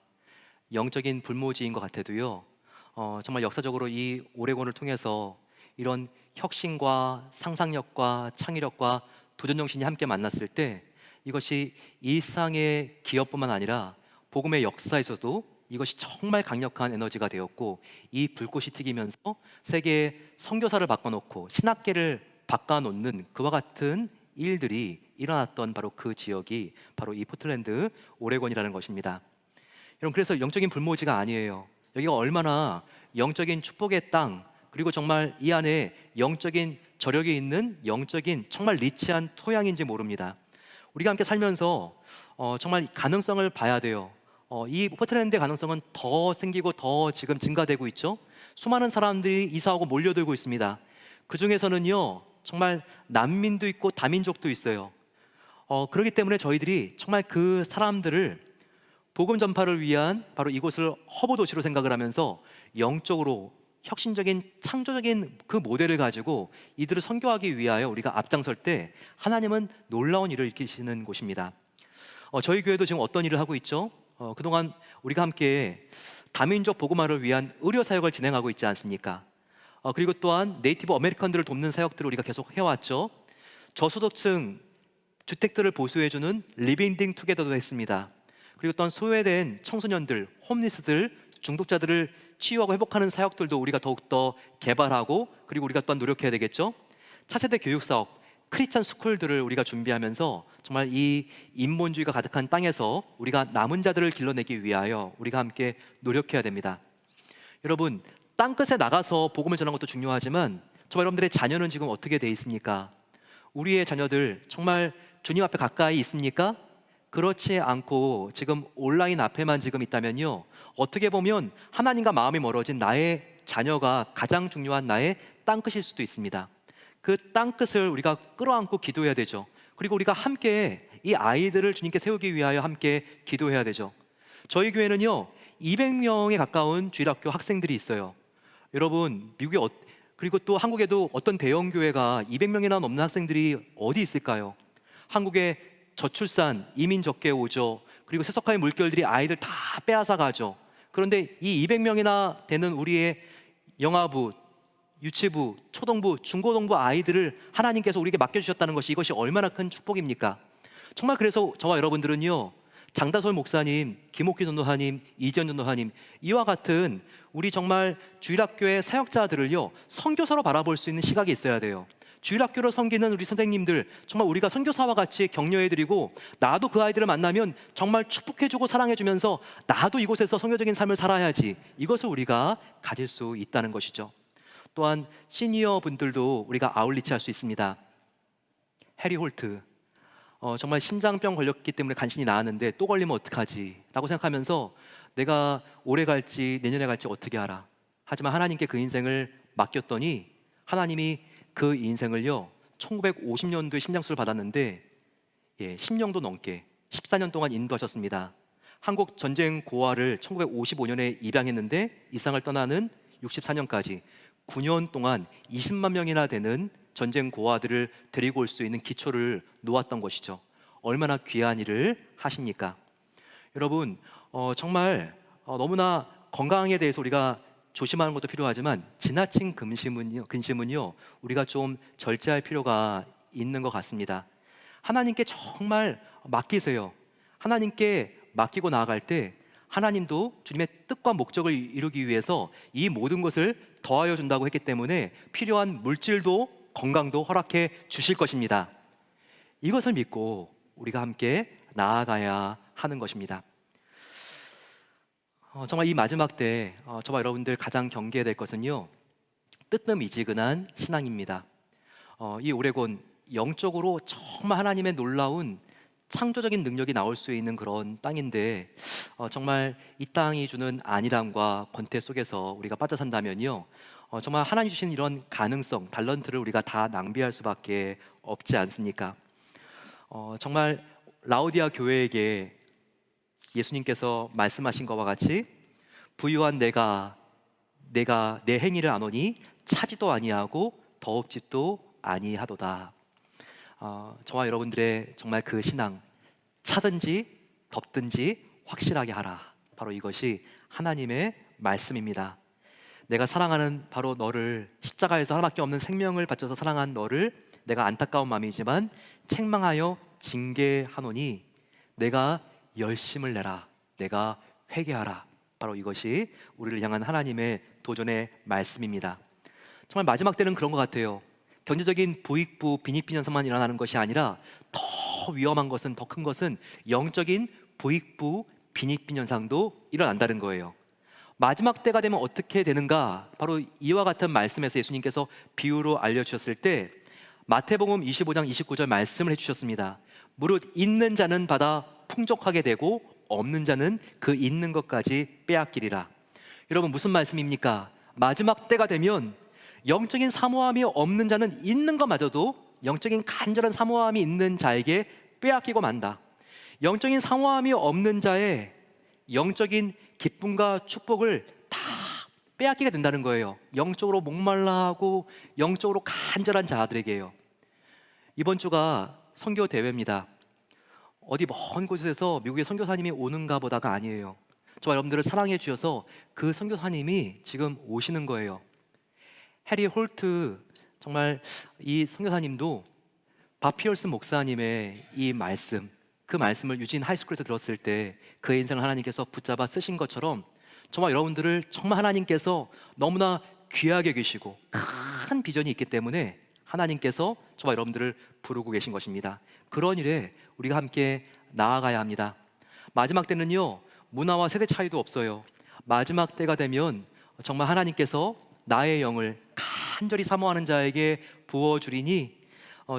영적인 불모지인 것 같아도요. 정말 역사적으로 이 오레곤을 통해서 이런 혁신과 상상력과 창의력과 도전 정신이 함께 만났을 때 이것이 일상의 기업뿐만 아니라 복음의 역사에서도 이것이 정말 강력한 에너지가 되었고 이 불꽃이 튀기면서 세계의 선교사를 바꿔놓고 신학계를 바꿔놓는 그와 같은 일들이 일어났던 바로 그 지역이 바로 이 포틀랜드 오레곤이라는 것입니다. 여러분 그래서 영적인 불모지가 아니에요. 여기가 얼마나 영적인 축복의 땅 그리고 정말 이 안에 영적인 저력이 있는 영적인 정말 리치한 토양인지 모릅니다. 우리가 함께 살면서 정말 가능성을 봐야 돼요. 이 포틀랜드의 가능성은 더 생기고 더 지금 증가되고 있죠. 수많은 사람들이 이사하고 몰려들고 있습니다. 그 중에서는요 정말 난민도 있고 다민족도 있어요. 그렇기 때문에 저희들이 정말 그 사람들을 복음 전파를 위한 바로 이곳을 허브 도시로 생각을 하면서 영적으로 혁신적인 창조적인 그 모델을 가지고 이들을 선교하기 위하여 우리가 앞장설 때 하나님은 놀라운 일을 일으키시는 곳입니다. 저희 교회도 지금 어떤 일을 하고 있죠? 그동안 우리가 함께 다민족 복음화를 위한 의료 사역을 진행하고 있지 않습니까? 그리고 또한 네이티브 아메리칸들을 돕는 사역들을 우리가 계속 해왔죠. 저소득층 주택들을 보수해주는 리빙딩 투게더도 했습니다. 그리고 또한 소외된 청소년들, 홈리스들, 중독자들을 치유하고 회복하는 사역들도 우리가 더욱더 개발하고 그리고 우리가 또한 노력해야 되겠죠. 차세대 교육 사업, 크리스찬 스쿨들을 우리가 준비하면서 정말 이 인본주의가 가득한 땅에서 우리가 남은 자들을 길러내기 위하여 우리가 함께 노력해야 됩니다. 여러분 땅끝에 나가서 복음을 전하는 것도 중요하지만 정말 여러분들의 자녀는 지금 어떻게 돼 있습니까? 우리의 자녀들 정말 주님 앞에 가까이 있습니까? 그렇지 않고 지금 온라인 앞에만 지금 있다면요 어떻게 보면 하나님과 마음이 멀어진 나의 자녀가 가장 중요한 나의 땅끝일 수도 있습니다. 그 땅끝을 우리가 끌어안고 기도해야 되죠. 그리고 우리가 함께 이 아이들을 주님께 세우기 위하여 함께 기도해야 되죠. 저희 교회는요 200명에 가까운 주일학교 학생들이 있어요. 여러분 미국에 그리고 또 한국에도 어떤 대형 교회가 200명이나 넘는 학생들이 어디 있을까요? 한국에 저출산, 이민 적게 오죠. 그리고 세속화의 물결들이 아이들 다 빼앗아 가죠. 그런데 이 200명이나 되는 우리의 영아부, 유치부, 초등부, 중고등부 아이들을 하나님께서 우리에게 맡겨주셨다는 것이 이것이 얼마나 큰 축복입니까? 정말 그래서 저와 여러분들은요 장다솔 목사님, 김옥희 전도사님, 이지연 전도사님 이와 같은 우리 정말 주일학교의 사역자들을요 선교사로 바라볼 수 있는 시각이 있어야 돼요. 주일학교를 섬기는 우리 선생님들 정말 우리가 선교사와 같이 격려해드리고 나도 그 아이들을 만나면 정말 축복해주고 사랑해주면서 나도 이곳에서 선교적인 삶을 살아야지 이것을 우리가 가질 수 있다는 것이죠. 또한 시니어 분들도 우리가 아울리치할 수 있습니다. 해리 홀트 정말 심장병 걸렸기 때문에 간신히 나았는데 또 걸리면 어떡하지 라고 생각하면서 내가 올해 갈지 내년에 갈지 어떻게 알아. 하지만 하나님께 그 인생을 맡겼더니 하나님이 그 인생을요 1950년도에 심장수를 받았는데 10년도 넘게 14년 동안 인도하셨습니다. 한국 전쟁 고아를 1955년에 입양했는데 이 세상을 떠나는 64년까지 9년 동안 20만 명이나 되는 전쟁 고아들을 데리고 올 수 있는 기초를 놓았던 것이죠. 얼마나 귀한 일을 하십니까? 여러분 정말 너무나 건강에 대해서 우리가 조심하는 것도 필요하지만 지나친 근심은요 우리가 좀 절제할 필요가 있는 것 같습니다. 하나님께 정말 맡기세요. 하나님께 맡기고 나아갈 때 하나님도 주님의 뜻과 목적을 이루기 위해서 이 모든 것을 더하여 준다고 했기 때문에 필요한 물질도 건강도 허락해 주실 것입니다. 이것을 믿고 우리가 함께 나아가야 하는 것입니다. 정말 이 마지막 때 저와 여러분들 가장 경계해야 될 것은요 뜨뜻미지근한 신앙입니다. 이 오레곤 영적으로 정말 하나님의 놀라운 창조적인 능력이 나올 수 있는 그런 땅인데 정말 이 땅이 주는 안일함과 권태 속에서 우리가 빠져 산다면요, 정말 하나님 주신 이런 가능성, 탤런트를 우리가 다 낭비할 수밖에 없지 않습니까? 정말 라오디아 교회에게 예수님께서 말씀하신 것과 같이 부유한 내가 내 행위를 아노니 차지도 아니하고 더웁지도 아니하도다. 저와 여러분들의 정말 그 신앙, 차든지 덥든지 확실하게 하라. 바로 이것이 하나님의 말씀입니다. 내가 사랑하는 바로 너를, 십자가에서 하나밖에 없는 생명을 바쳐서 사랑한 너를 내가 안타까운 마음이지만 책망하여 징계하노니 내가 열심을 내라. 내가 회개하라. 바로 이것이 우리를 향한 하나님의 도전의 말씀입니다. 정말 마지막 때는 그런 것 같아요. 경제적인 부익부, 빈익빈 현상만 일어나는 것이 아니라 더 위험한 것은, 더 큰 것은 영적인 부익부, 빈익빈 현상도 일어난다는 거예요. 마지막 때가 되면 어떻게 되는가? 바로 이와 같은 말씀에서 예수님께서 비유로 알려주셨을 때 마태복음 25장 29절 말씀을 해주셨습니다. 무릇 있는 자는 받아 풍족하게 되고 없는 자는 그 있는 것까지 빼앗기리라. 여러분, 무슨 말씀입니까? 마지막 때가 되면 영적인 사모함이 없는 자는 있는 것마저도 영적인 간절한 사모함이 있는 자에게 빼앗기고 만다. 영적인 사모함이 없는 자의 영적인 기쁨과 축복을 다 빼앗기게 된다는 거예요. 영적으로 목말라하고 영적으로 간절한 자들에게요. 이번 주가 선교 대회입니다. 어디 먼 곳에서 미국의 선교사님이 오는가 보다가 아니에요. 저와 여러분들을 사랑해 주셔서 그 선교사님이 지금 오시는 거예요. 해리 홀트, 정말 이 선교사님도 밥 피얼슨 목사님의 이 말씀, 그 말씀을 유진 하이스쿨에서 들었을 때 그의 인생을 하나님께서 붙잡아 쓰신 것처럼 저와 여러분들을 정말 하나님께서 너무나 귀하게 계시고 큰 비전이 있기 때문에 하나님께서 저와 여러분들을 부르고 계신 것입니다. 그런 일에 우리가 함께 나아가야 합니다. 마지막 때는요, 문화와 세대 차이도 없어요. 마지막 때가 되면 정말 하나님께서 나의 영을 간절히 사모하는 자에게 부어주리니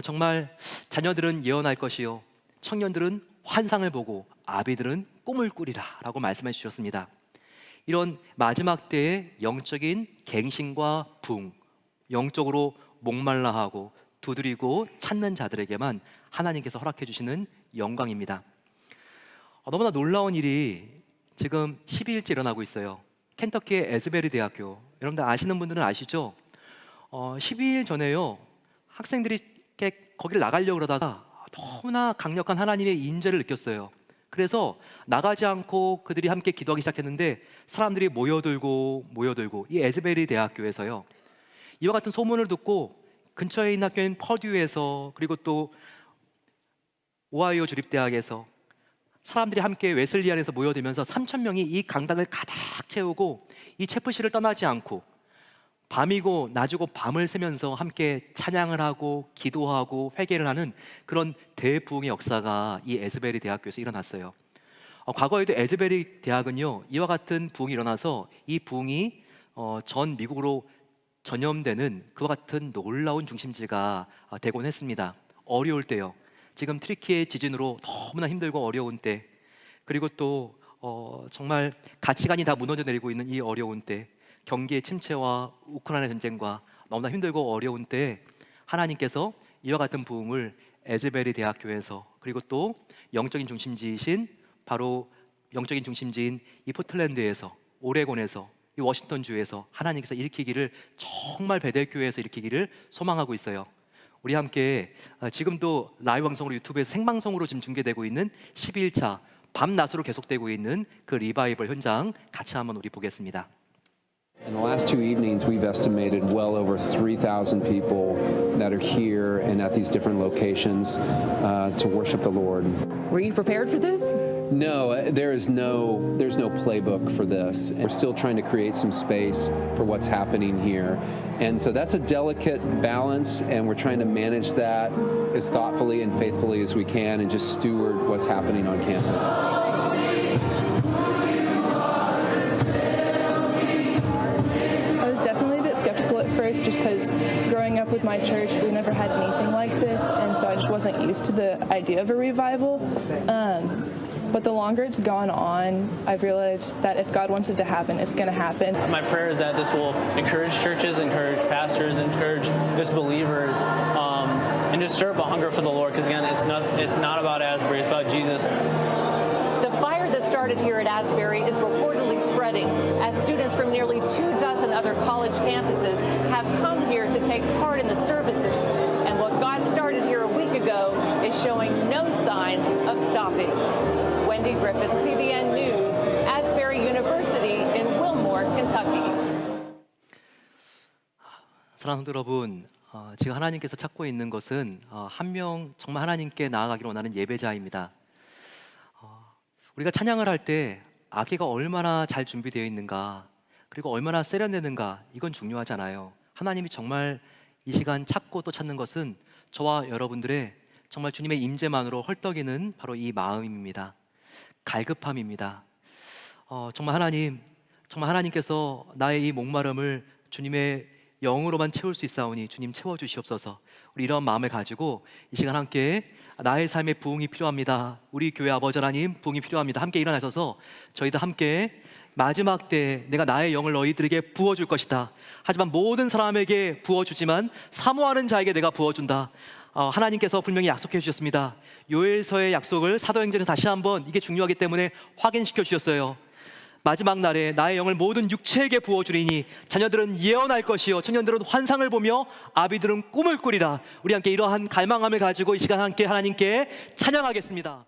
정말 자녀들은 예언할 것이요, 청년들은 환상을 보고 아비들은 꿈을 꾸리라 라고 말씀해 주셨습니다. 이런 마지막 때의 영적인 갱신과 부흥, 영적으로 목말라하고 두드리고 찾는 자들에게만 하나님께서 허락해 주시는 영광입니다. 너무나 놀라운 일이 지금 12일째 일어나고 있어요. 켄터키의 에즈베리 대학교, 여러분들 아시는 분들은 아시죠? 12일 전에요, 학생들이 이렇게 거기를 나가려고 그러다가 너무나 강력한 하나님의 인재를 느꼈어요. 그래서 나가지 않고 그들이 함께 기도하기 시작했는데 사람들이 모여들고 이 에즈베리 대학교에서요, 이와 같은 소문을 듣고 근처에 있는 학교인 퍼듀에서, 그리고 또 오하이오 주립대학에서 사람들이 함께 웨슬리안에서 모여들면서 3,000명이 이 강당을 가득 채우고 이 체프실을 떠나지 않고 밤이고 낮이고 밤을 새면서 함께 찬양을 하고 기도하고 회개를 하는 그런 대부흥의 역사가 이 에즈베리 대학교에서 일어났어요. 과거에도 에즈베리 대학은요, 이와 같은 부흥이 일어나서 이 부흥이 전 미국으로 전염되는 그와 같은 놀라운 중심지가 되곤 했습니다. 어려울 때요, 지금 트리키의 지진으로 너무나 힘들고 어려운 때, 그리고 또 정말 가치관이 다 무너져 내리고 있는 이 어려운 때, 경기의 침체와 우크라이나 전쟁과 너무나 힘들고 어려운 때 하나님께서 이와 같은 부흥을 에즈베리 대학교에서, 그리고 또 영적인 중심지이신 바로 영적인 중심지인 이 포틀랜드에서, 오레곤에서, 이 워싱턴주에서 하나님께서 일으키기를, 정말 베델교회에서 일으키기를 소망하고 있어요. 우리 함께 지금도 라이브 방송으로 유튜브에서 생방송으로 지금 중계되고 있는 12일차 밤낮으로 계속되고 있는 그 리바이벌 현장 같이 한번 우리 보겠습니다. In the last 2 evenings, we've estimated well over 3,000 people that are here and at these different locations to worship the Lord. Were you prepared for this? No, there's no playbook for this. We're still trying to create some space for what's happening here. And so that's a delicate balance, and we're trying to manage that as thoughtfully and faithfully as we can and just steward what's happening on campus. skeptical at first just because growing up with my church, we never had anything like this, and so I just wasn't used to the idea of a revival. But the longer it's gone on, I've realized that if God wants it to happen, it's going to happen. My prayer is that this will encourage churches, encourage pastors, encourage just believers, and just stir up a hunger for the Lord. Because again, it's not about Asbury; it's about Jesus. The fire that started here at Asbury is reportedly spreading as students from nearly 24 other college campuses have come here to take part in the services. And what God started here a week ago is showing no signs of stopping. Wendy Griffith, CBN News, Asbury University in Wilmore, Kentucky. 사랑하는 성도 여러분, 지금 하나님께서 찾고 있는 것은 한 명 정말 하나님께 나아가기를 원하는 예배자입니다. 우리가 찬양을 할 때 악기가 얼마나 잘 준비되어 있는가, 그리고 얼마나 세련되는가, 이건 중요하잖아요. 하나님이 정말 이 시간 찾고 또 찾는 것은 저와 여러분들의 정말 주님의 임재만으로 헐떡이는 바로 이 마음입니다. 갈급함입니다. 정말 하나님께서 나의 이 목마름을 주님의 영으로만 채울 수 있사오니 주님 채워주시옵소서. 우리 이런 마음을 가지고 이 시간 함께 나의 삶에 부흥이 필요합니다. 우리 교회 아버지 하나님 부흥이 필요합니다. 함께 일어나셔서 저희도 함께 마지막 때 내가 나의 영을 너희들에게 부어줄 것이다. 하지만 모든 사람에게 부어주지만 사모하는 자에게 내가 부어준다. 하나님께서 분명히 약속해 주셨습니다. 요엘서의 약속을 사도행전에서 다시 한번 이게 중요하기 때문에 확인시켜 주셨어요. 마지막 날에 나의 영을 모든 육체에게 부어주리니 자녀들은 예언할 것이요 청년들은 환상을 보며 아비들은 꿈을 꾸리라. 우리 함께 이러한 갈망함을 가지고 이 시간 함께 하나님께 찬양하겠습니다.